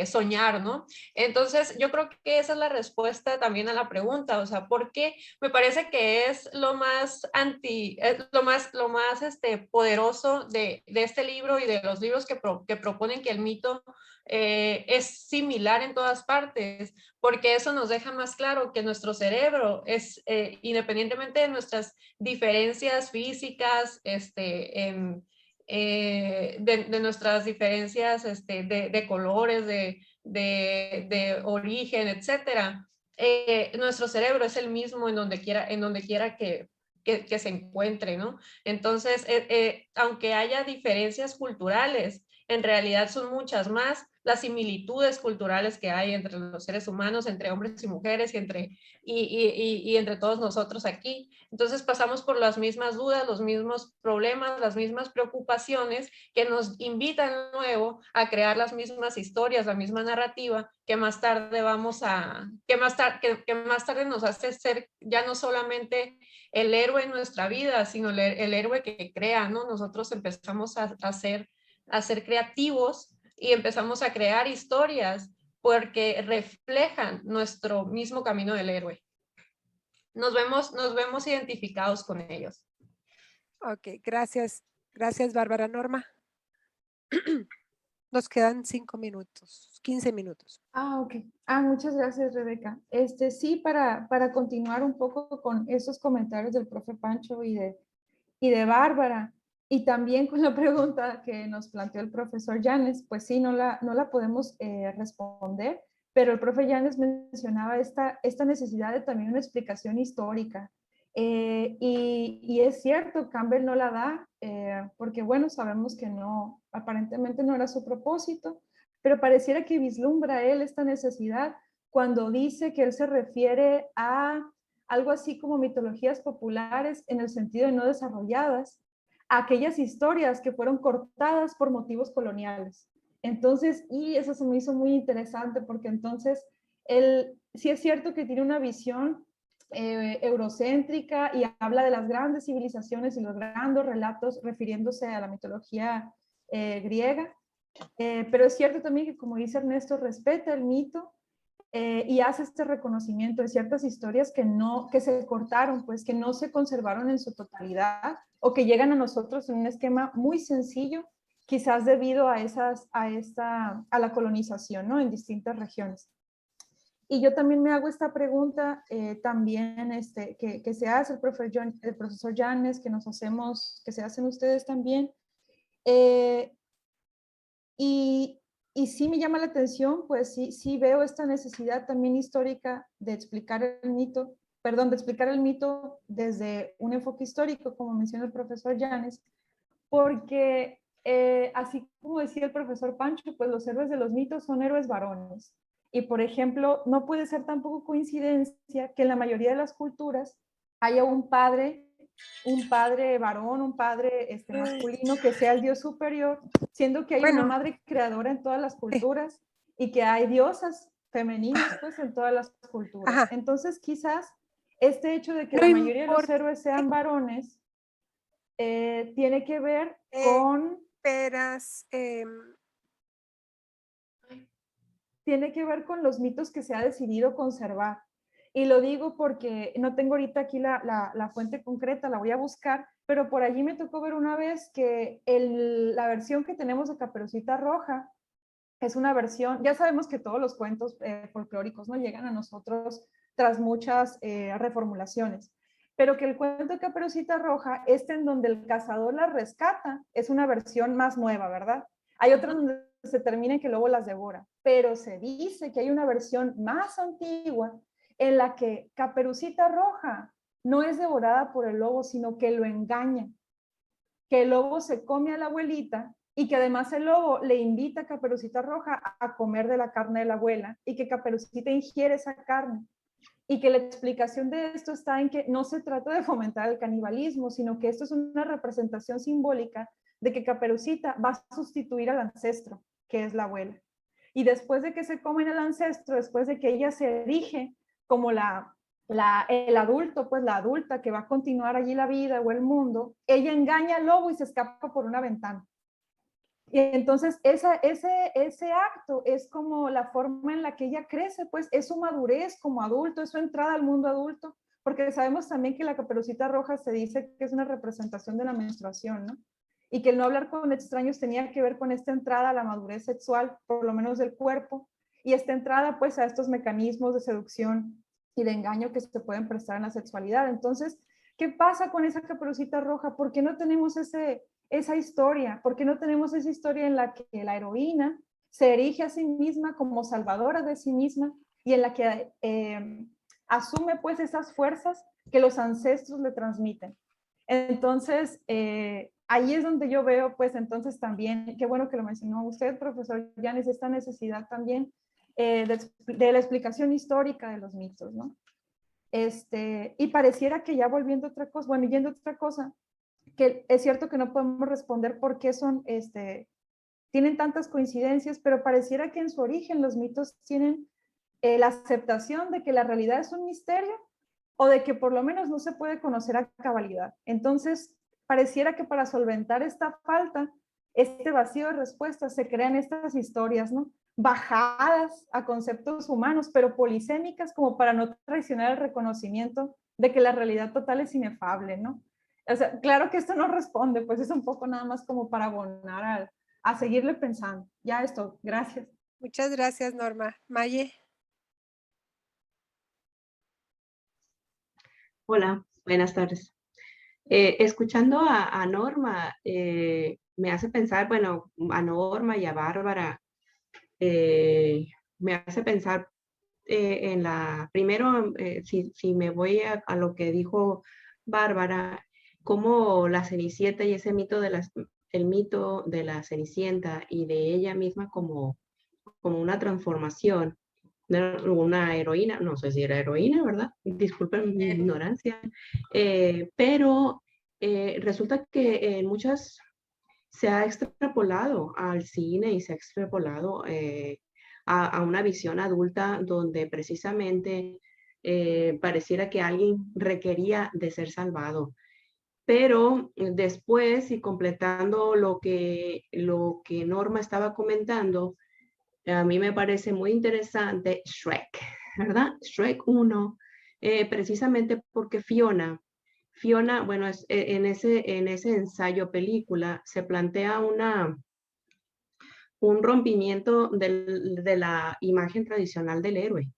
soñar, ¿no? Entonces, yo creo que esa es la respuesta también a la pregunta, o sea, ¿por qué? Me parece que es lo más poderoso de este libro y de los libros que proponen que el mito es similar en todas partes, porque eso nos deja más claro que nuestro cerebro es, independientemente de nuestras diferencias físicas, de nuestras diferencias de colores, de origen, etcétera. Nuestro cerebro es el mismo en donde quiera que se encuentre, ¿no? Entonces, aunque haya diferencias culturales, en realidad son muchas más las similitudes culturales que hay entre los seres humanos, entre hombres y mujeres y entre todos nosotros aquí. Entonces pasamos por las mismas dudas, los mismos problemas, las mismas preocupaciones que nos invitan de nuevo a crear las mismas historias, la misma narrativa que más tarde que más tarde nos hace ser ya no solamente el héroe en nuestra vida, sino el héroe que crea, ¿no? Nosotros empezamos a ser creativos y empezamos a crear historias porque reflejan nuestro mismo camino del héroe. Nos vemos identificados con ellos. Ok, gracias. Gracias, Bárbara. Norma. Nos quedan 5 minutos, 15 minutos. Ok. Muchas gracias, Rebeca. Sí, para continuar un poco con esos comentarios del profe Pancho y de Bárbara, y también con la pregunta que nos planteó el profesor Llanes, pues sí, no la podemos responder, pero el profe Llanes mencionaba esta necesidad de también una explicación histórica. Y es cierto, Campbell no la da, porque bueno, sabemos que no, aparentemente no era su propósito, pero pareciera que vislumbra él esta necesidad cuando dice que él se refiere a algo así como mitologías populares en el sentido de no desarrolladas, aquellas historias que fueron cortadas por motivos coloniales. Entonces, y eso se me hizo muy interesante porque entonces él sí es cierto que tiene una visión eurocéntrica y habla de las grandes civilizaciones y los grandes relatos refiriéndose a la mitología griega, pero es cierto también que, como dice Ernesto, respeta el mito y hace este reconocimiento de ciertas historias que se cortaron, pues que no se conservaron en su totalidad o que llegan a nosotros en un esquema muy sencillo, quizás debido a la colonización, ¿no? En distintas regiones. Y yo también me hago esta pregunta también que se hace el profesor Llanes, que se hacen ustedes también. Y sí me llama la atención, pues sí veo esta necesidad también histórica de explicar el mito desde un enfoque histórico, como menciona el profesor Llanes, porque así como decía el profesor Pancho, pues los héroes de los mitos son héroes varones. Y por ejemplo, no puede ser tampoco coincidencia que en la mayoría de las culturas haya un padre varón, un padre masculino que sea el dios superior, siendo que hay una madre creadora en todas las culturas y que hay diosas femeninas pues en todas las culturas. Ajá. Entonces quizás este hecho de que la mayoría de los héroes sean varones tiene que ver con... tiene que ver con los mitos que se ha decidido conservar. Y lo digo porque no tengo ahorita aquí la fuente concreta, la voy a buscar, pero por allí me tocó ver una vez que la versión que tenemos de Caperucita Roja es una versión, ya sabemos que todos los cuentos folclóricos no llegan a nosotros tras muchas reformulaciones, pero que el cuento de Caperucita Roja, en donde el cazador la rescata, es una versión más nueva, ¿verdad? Hay otras donde se termina en que el lobo las devora, pero se dice que hay una versión más antigua en la que Caperucita Roja no es devorada por el lobo, sino que lo engaña. Que el lobo se come a la abuelita y que además el lobo le invita a Caperucita Roja a comer de la carne de la abuela y que Caperucita ingiere esa carne. Y que la explicación de esto está en que no se trata de fomentar el canibalismo, sino que esto es una representación simbólica de que Caperucita va a sustituir al ancestro, que es la abuela. Y después de que se comen al ancestro, después de que ella se erige como el adulto, pues la adulta que va a continuar allí la vida o el mundo, ella engaña al lobo y se escapa por una ventana. Y entonces ese acto es como la forma en la que ella crece, pues es su madurez como adulto, es su entrada al mundo adulto, porque sabemos también que la Caperucita Roja se dice que es una representación de la menstruación, ¿no? Y que el no hablar con extraños tenía que ver con esta entrada a la madurez sexual, por lo menos del cuerpo, y esta entrada pues a estos mecanismos de seducción y de engaño que se pueden prestar en la sexualidad. Entonces, ¿qué pasa con esa Caperucita Roja? ¿Por qué no tenemos esa historia? ¿Por qué no tenemos esa historia en la que la heroína se erige a sí misma como salvadora de sí misma y en la que asume pues esas fuerzas que los ancestros le transmiten? Entonces, ahí es donde yo veo pues entonces también, qué bueno que lo mencionó usted, profesor Yanis, esta necesidad también de la explicación histórica de los mitos, ¿no? Y pareciera que ya volviendo a otra cosa, bueno, yendo a otra cosa, que es cierto que no podemos responder por qué tienen tantas coincidencias, pero pareciera que en su origen los mitos tienen la aceptación de que la realidad es un misterio o de que por lo menos no se puede conocer a cabalidad. Entonces, pareciera que para solventar esta falta, este vacío de respuestas, se crean estas historias, ¿no? Bajadas a conceptos humanos, pero polisémicas como para no traicionar el reconocimiento de que la realidad total es inefable, ¿no? O sea, claro que esto no responde, pues es un poco nada más como para abonar a seguirle pensando. Ya esto, gracias. Muchas gracias, Norma. Maye. Hola, buenas tardes. Escuchando a Norma, me hace pensar, bueno, a Norma y a Bárbara, me hace pensar primero, si me voy a lo que dijo Bárbara, como la Cenicienta y ese mito el mito de la Cenicienta y de ella misma como una transformación, una heroína, no sé si era heroína, ¿verdad? Disculpen mi ignorancia, pero resulta que en muchas se ha extrapolado al cine y se ha extrapolado a una visión adulta donde precisamente pareciera que alguien requería de ser salvado. Pero después, y completando lo que Norma estaba comentando, a mí me parece muy interesante Shrek, ¿verdad? Shrek 1, precisamente porque Fiona, bueno, en ese ensayo película se plantea un rompimiento de la imagen tradicional del héroe.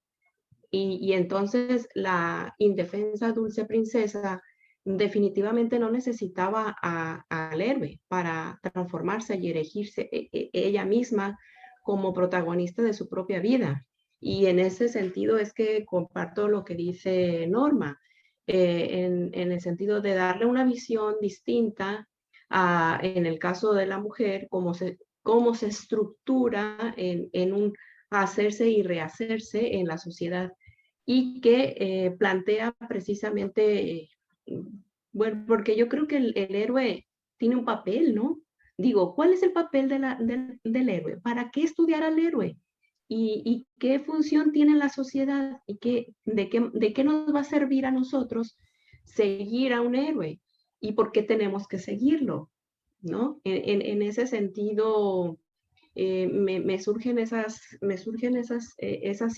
Y entonces la indefensa dulce princesa definitivamente no necesitaba al héroe para transformarse y erigirse ella misma como protagonista de su propia vida. Y en ese sentido es que comparto lo que dice Norma, en el sentido de darle una visión distinta en el caso de la mujer, cómo se estructura en un hacerse y rehacerse en la sociedad, y que plantea precisamente, bueno, porque yo creo que el héroe tiene un papel, ¿no? Digo, ¿cuál es el papel del héroe? ¿Para qué estudiar al héroe? ¿Y qué función tiene la sociedad? ¿Y de qué nos va a servir a nosotros seguir a un héroe? ¿Y por qué tenemos que seguirlo? ¿No? En ese sentido, me surgen esas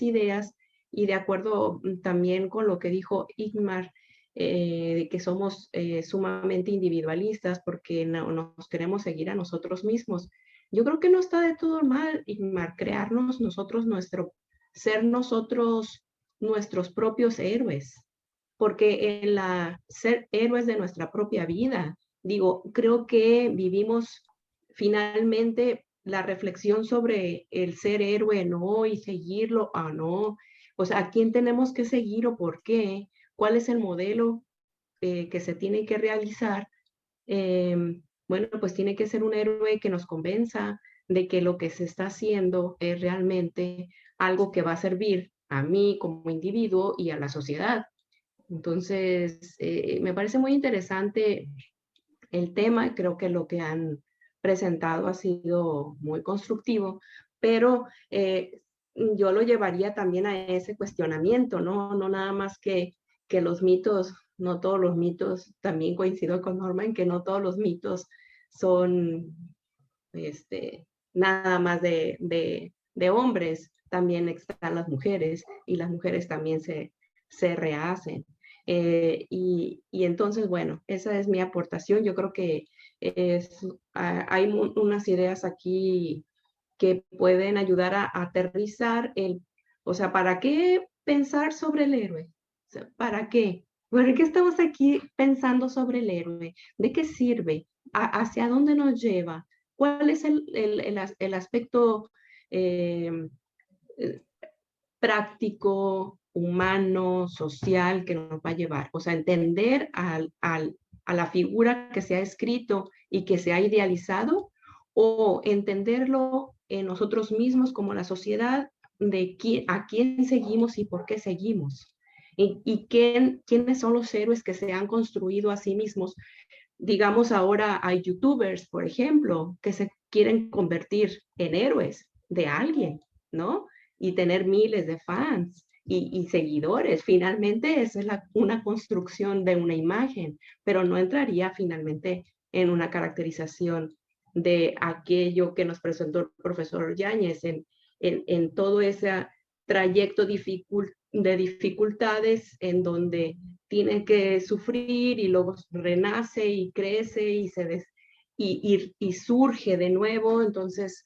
ideas, y de acuerdo también con lo que dijo Igmar, de que somos sumamente individualistas porque nos queremos seguir a nosotros mismos. Yo creo que no está de todo mal, Igmar, crearnos nosotros ser nosotros nuestros propios héroes, porque ser héroes de nuestra propia vida, digo, creo que vivimos finalmente la reflexión sobre el ser héroe, no, y seguirlo, no. O sea, ¿a quién tenemos que seguir o por qué? ¿Cuál es el modelo que se tiene que realizar, bueno, pues tiene que ser un héroe que nos convenza de que lo que se está haciendo es realmente algo que va a servir a mí como individuo y a la sociedad. Entonces, me parece muy interesante el tema. Creo que lo que han presentado ha sido muy constructivo, pero yo lo llevaría también a ese cuestionamiento, ¿no? No nada más que los mitos, no todos los mitos, también coincido con Norma en que no todos los mitos son nada más de hombres, también están las mujeres y las mujeres también se rehacen. Y entonces, bueno, esa es mi aportación. Yo creo que hay unas ideas aquí que pueden ayudar a aterrizar o sea, ¿para qué pensar sobre el héroe? O sea, ¿para qué? ¿Por qué estamos aquí pensando sobre el héroe? ¿De qué sirve? ¿Hacia dónde nos lleva? ¿Cuál es el aspecto práctico, humano, social que nos va a llevar? O sea, entender a la figura que se ha escrito y que se ha idealizado, o entenderlo en nosotros mismos como la sociedad, de a quién seguimos y por qué seguimos. Y quiénes son los héroes que se han construido a sí mismos. Digamos, ahora hay youtubers, por ejemplo, que se quieren convertir en héroes de alguien, ¿no? Y tener miles de fans y seguidores. Finalmente, esa es una construcción de una imagen, pero no entraría finalmente en una caracterización de aquello que nos presentó el profesor Yáñez en todo ese trayecto de dificultades en donde tiene que sufrir y luego renace y crece y surge de nuevo. Entonces,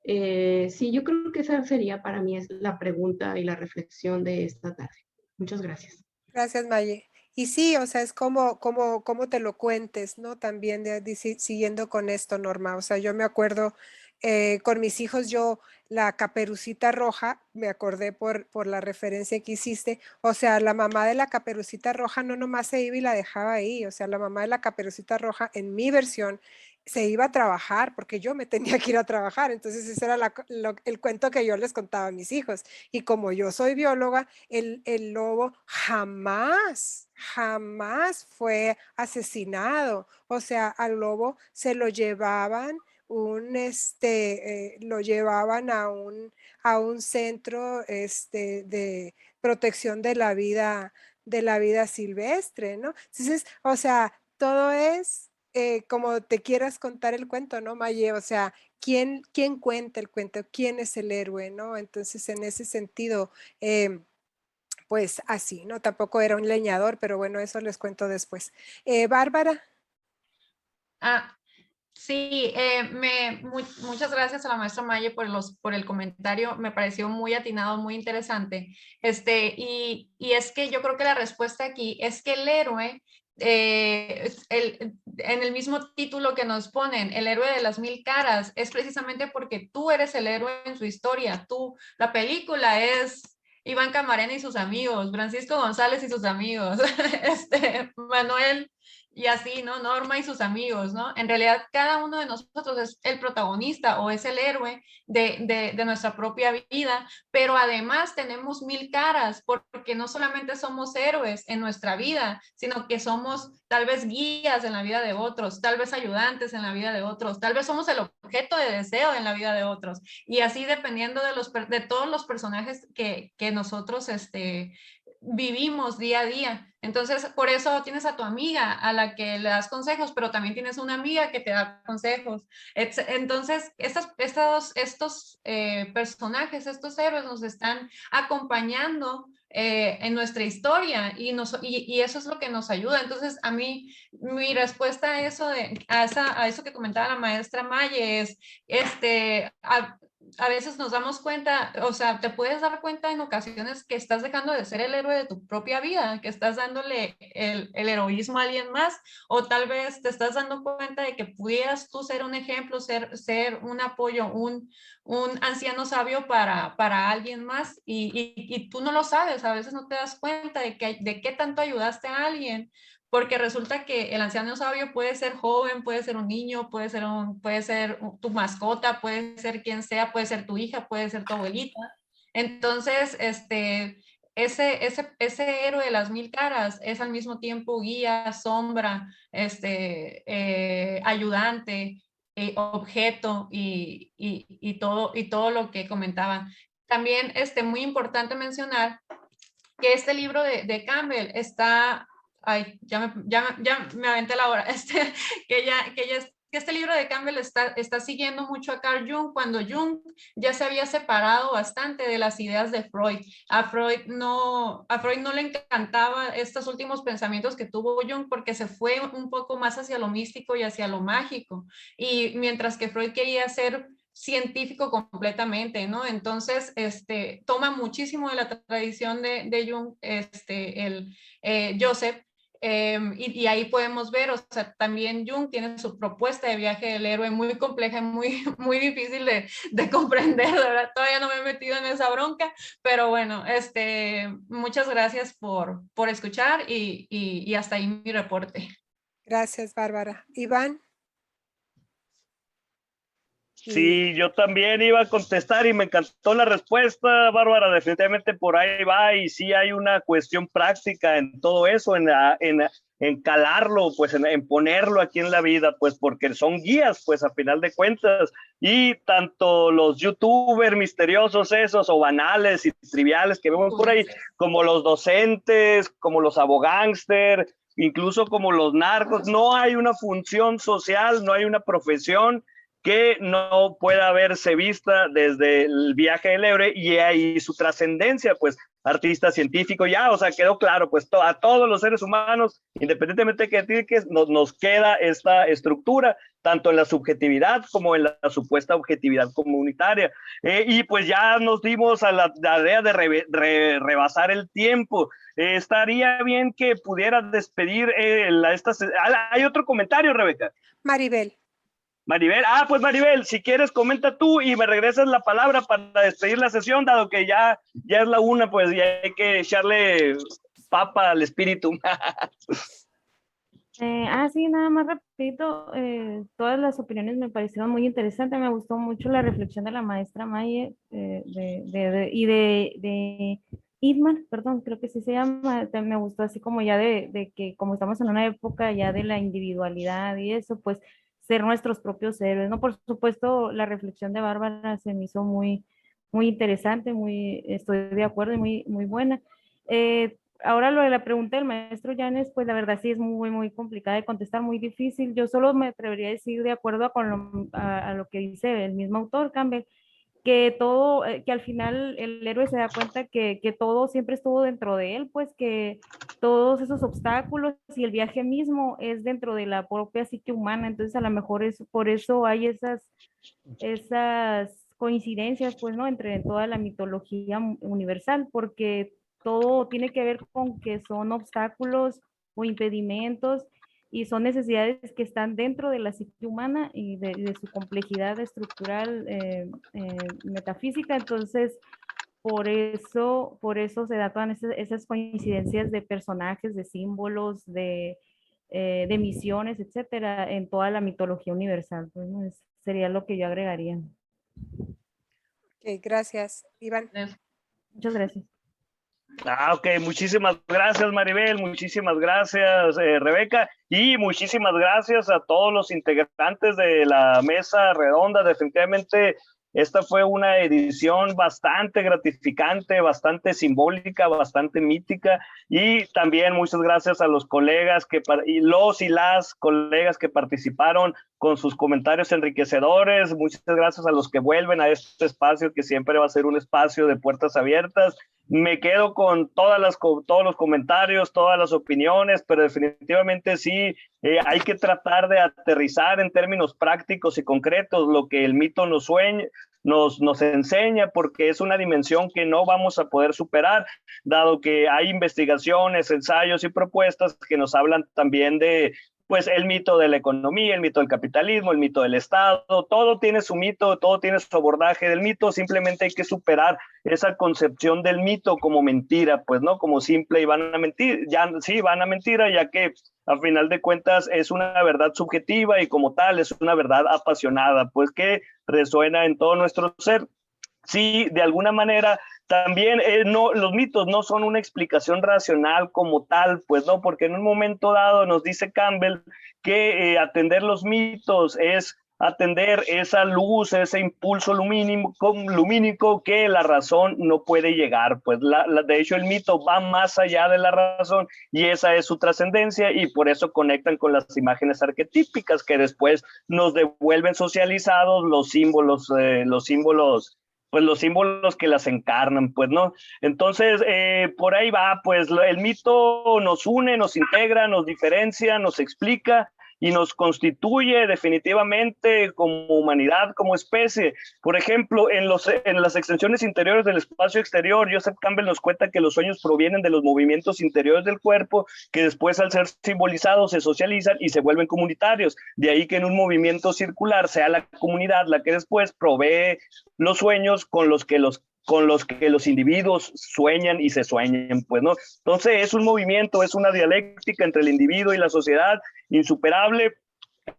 sí, yo creo que esa sería para mí es la pregunta y la reflexión de esta tarde. Muchas gracias. Gracias, Maye. Y sí, o sea, es como te lo cuentes, ¿no? También siguiendo con esto, Norma. O sea, yo me acuerdo con mis hijos, la Caperucita Roja, me acordé por la referencia que hiciste. O sea, la mamá de la Caperucita Roja no nomás se iba y la dejaba ahí. O sea, la mamá de la Caperucita Roja, en mi versión, se iba a trabajar porque yo me tenía que ir a trabajar. Entonces, ese era el cuento que yo les contaba a mis hijos. Y como yo soy bióloga, el lobo jamás fue asesinado. O sea, al lobo se lo llevaban lo llevaban a un centro de protección de la vida silvestre, ¿no? Entonces, o sea, todo es como te quieras contar el cuento, ¿no, Maye? O sea, ¿quién cuenta el cuento? ¿Quién es el héroe, no? Entonces, en ese sentido, pues así, ¿no? Tampoco era un leñador, pero bueno, eso les cuento después. Bárbara. Sí, muchas gracias a la maestra Maye por el comentario. Me pareció muy atinado, muy interesante. Y es que yo creo que la respuesta aquí es que el héroe, en el mismo título que nos ponen, el héroe de las 1000 caras, es precisamente porque tú eres el héroe en su historia. La película es Iván Camarena y sus amigos, Francisco González y sus amigos, Manuel y así, ¿no? Norma y sus amigos, ¿no? En realidad, cada uno de nosotros es el protagonista o es el héroe de nuestra propia vida, pero además tenemos 1000 caras, porque no solamente somos héroes en nuestra vida, sino que somos tal vez guías en la vida de otros, tal vez ayudantes en la vida de otros, tal vez somos el objeto de deseo en la vida de otros, y así dependiendo de todos los personajes que nosotros vivimos día a día. Entonces, por eso tienes a tu amiga a la que le das consejos, pero también tienes una amiga que te da consejos. Entonces, estos personajes, estos héroes nos están acompañando en nuestra historia y eso es lo que nos ayuda. Entonces, a mí, mi respuesta a eso, a eso que comentaba la maestra Maye es, a veces nos damos cuenta, o sea, te puedes dar cuenta en ocasiones que estás dejando de ser el héroe de tu propia vida, que estás dándole el heroísmo a alguien más, o tal vez te estás dando cuenta de que pudieras tú ser un ejemplo, ser un apoyo, un anciano sabio para alguien más, y tú no lo sabes, a veces no te das cuenta de qué tanto ayudaste a alguien porque resulta que el anciano sabio puede ser joven, puede ser un niño, puede ser tu mascota, puede ser quien sea, puede ser tu hija, puede ser tu abuelita. Entonces, ese héroe de las mil caras es al mismo tiempo guía, sombra, ayudante, objeto y todo lo que comentaban. También muy importante mencionar que este libro de Campbell está, ay, ya me aventé la hora, que este libro de Campbell está siguiendo mucho a Carl Jung, cuando Jung ya se había separado bastante de las ideas de Freud. A Freud no le encantaba estos últimos pensamientos que tuvo Jung, porque se fue un poco más hacia lo místico y hacia lo mágico, y mientras que Freud quería ser científico completamente, ¿no? Entonces, toma muchísimo de la tradición de Jung, Joseph, y ahí podemos ver, o sea, también Jung tiene su propuesta de viaje del héroe muy compleja, muy, muy difícil de comprender, de verdad, todavía no me he metido en esa bronca, pero bueno, muchas gracias por escuchar y hasta ahí mi reporte. Gracias, Bárbara. Iván. Sí, yo también iba a contestar y me encantó la respuesta, Bárbara, definitivamente por ahí va, y sí hay una cuestión práctica en todo eso, en calarlo, pues en ponerlo aquí en la vida, pues porque son guías, pues a final de cuentas, y tanto los youtubers misteriosos esos o banales y triviales que vemos por ahí, como los docentes, como los abogángster, incluso como los narcos, no hay una función social, no hay una profesión que no pueda verse vista desde el viaje del héroe y ahí su trascendencia, pues artista, científico, ya, o sea, quedó claro, pues a todos los seres humanos, independientemente de que nos queda esta estructura, tanto en la subjetividad como en la supuesta objetividad comunitaria. Y pues ya nos dimos a la tarea de rebasar el tiempo. Estaría bien que pudiera despedir ¿hay otro comentario, Rebeca? Maribel. Maribel, pues Maribel, si quieres comenta tú y me regresas la palabra para despedir la sesión, dado que ya es la una, pues ya hay que echarle papa al espíritu. Sí, nada más rapidito, todas las opiniones me parecieron muy interesantes, me gustó mucho la reflexión de la maestra Maye y de Idman, perdón, creo que sí se llama, me gustó así como ya de que como estamos en una época ya de la individualidad y eso, pues ser nuestros propios héroes, ¿no? Por supuesto, la reflexión de Bárbara se me hizo muy, muy interesante, estoy de acuerdo y muy, muy buena. Ahora lo de la pregunta del maestro Yanes, pues la verdad sí es muy, muy complicada de contestar, muy difícil. Yo solo me atrevería a decir, de acuerdo a lo que dice el mismo autor, Campbell, que todo, que al final el héroe se da cuenta que todo siempre estuvo dentro de él, pues que todos esos obstáculos y el viaje mismo es dentro de la propia psique humana, entonces a lo mejor por eso hay esas coincidencias, pues, ¿no? Entre toda la mitología universal, porque todo tiene que ver con que son obstáculos o impedimentos y son necesidades que están dentro de la psique humana y de su complejidad estructural metafísica. Entonces, por eso se dan todas esas coincidencias de personajes, de símbolos, de misiones, etcétera, en toda la mitología universal. Pues, ¿no? Sería lo que yo agregaría. Ok, gracias. Iván. Muchas gracias. Ok, muchísimas gracias Maribel, muchísimas gracias Rebeca y muchísimas gracias a todos los integrantes de la mesa redonda. Definitivamente esta fue una edición bastante gratificante, bastante simbólica, bastante mítica, y también muchas gracias a los colegas y las colegas que participaron con sus comentarios enriquecedores. Muchas gracias a los que vuelven a este espacio que siempre va a ser un espacio de puertas abiertas. Me quedo con todos los comentarios, todas las opiniones, pero definitivamente sí hay que tratar de aterrizar en términos prácticos y concretos lo que el mito nos enseña, porque es una dimensión que no vamos a poder superar, dado que hay investigaciones, ensayos y propuestas que nos hablan también de pues el mito de la economía, el mito del capitalismo, el mito del Estado, todo tiene su mito, todo tiene su abordaje del mito, simplemente hay que superar esa concepción del mito como mentira, pues no como simple y van a mentir, ya sí, van a mentira, ya que a final de cuentas es una verdad subjetiva y como tal es una verdad apasionada, pues que resuena en todo nuestro ser. Sí, de alguna manera también no, los mitos no son una explicación racional como tal, pues no, porque en un momento dado nos dice Campbell que atender los mitos es atender esa luz, ese impulso lumínico que la razón no puede llegar. Pues de hecho el mito va más allá de la razón y esa es su trascendencia y por eso conectan con las imágenes arquetípicas que después nos devuelven socializados los símbolos pues los símbolos que las encarnan, pues, ¿no? Entonces, por ahí va, pues, el mito nos une, nos integra, nos diferencia, nos explica y nos constituye definitivamente como humanidad, como especie. Por ejemplo, en las extensiones interiores del espacio exterior, Joseph Campbell nos cuenta que los sueños provienen de los movimientos interiores del cuerpo, que después al ser simbolizados se socializan y se vuelven comunitarios. De ahí que en un movimiento circular sea la comunidad la que después provee los sueños con los que los individuos sueñan y se sueñan, pues, ¿no? Entonces es un movimiento, es una dialéctica entre el individuo y la sociedad insuperable,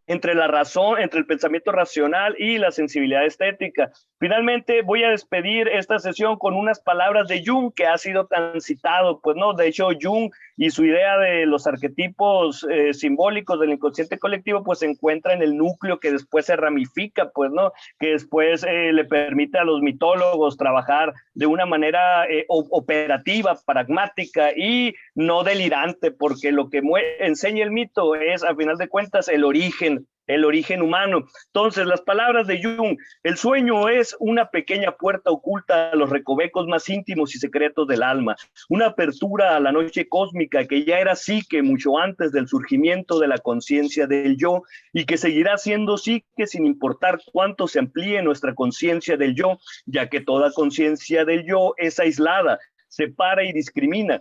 entre la razón, entre el pensamiento racional y la sensibilidad estética. Finalmente voy a despedir esta sesión con unas palabras de Jung que ha sido tan citado, pues no, de hecho Jung y su idea de los arquetipos simbólicos del inconsciente colectivo pues se encuentra en el núcleo que después se ramifica, pues no, que después le permite a los mitólogos trabajar de una manera operativa, pragmática y no delirante, porque lo que enseña el mito es, a final de cuentas, el origen humano. Entonces, las palabras de Jung: el sueño es una pequeña puerta oculta a los recovecos más íntimos y secretos del alma, una apertura a la noche cósmica que ya era psique mucho antes del surgimiento de la conciencia del yo y que seguirá siendo psique sin importar cuánto se amplíe nuestra conciencia del yo, ya que toda conciencia del yo es aislada, separa y discrimina,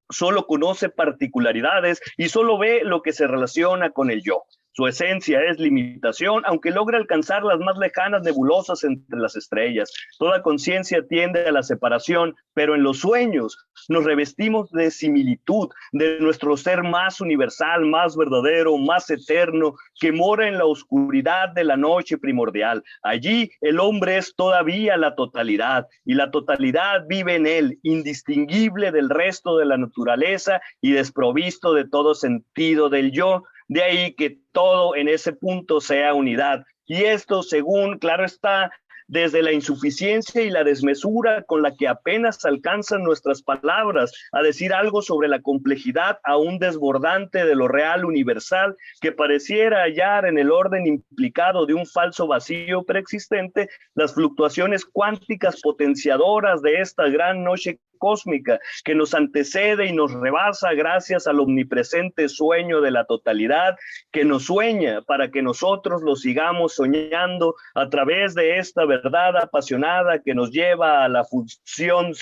solo conoce particularidades y solo ve lo que se relaciona con el yo. Su esencia es limitación, aunque logra alcanzar las más lejanas nebulosas entre las estrellas. Toda conciencia tiende a la separación, pero en los sueños nos revestimos de similitud, de nuestro ser más universal, más verdadero, más eterno, que mora en la oscuridad de la noche primordial. Allí el hombre es todavía la totalidad, y la totalidad vive en él, indistinguible del resto de la naturaleza y desprovisto de todo sentido del yo. De ahí que todo en ese punto sea unidad. Y esto, según, claro está, desde la insuficiencia y la desmesura con la que apenas alcanzan nuestras palabras a decir algo sobre la complejidad aún desbordante de lo real universal que pareciera hallar en el orden implicado de un falso vacío preexistente, las fluctuaciones cuánticas potenciadoras de esta gran noche cósmica que nos antecede y nos rebasa gracias al omnipresente sueño de la totalidad que nos sueña para que nosotros lo sigamos soñando a través de esta verdad apasionada que nos lleva a la fusión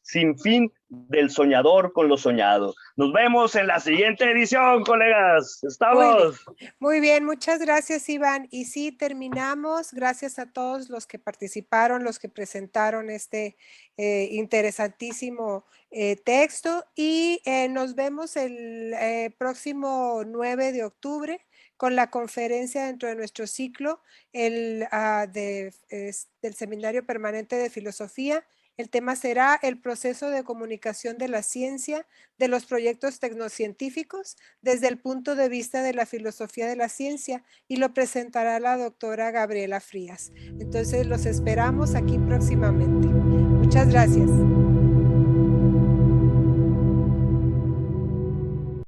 sin fin del soñador con lo soñado. Nos vemos en la siguiente edición, colegas. Estamos. Muy bien, muchas gracias, Iván. Y sí, terminamos. Gracias a todos los que participaron, los que presentaron este interesantísimo texto. Y nos vemos el próximo 9 de octubre con la conferencia dentro de nuestro ciclo del Seminario Permanente de Filosofía. El tema será el proceso de comunicación de la ciencia, de los proyectos tecnocientíficos, desde el punto de vista de la filosofía de la ciencia, y lo presentará la doctora Gabriela Frías. Entonces los esperamos aquí próximamente. Muchas gracias.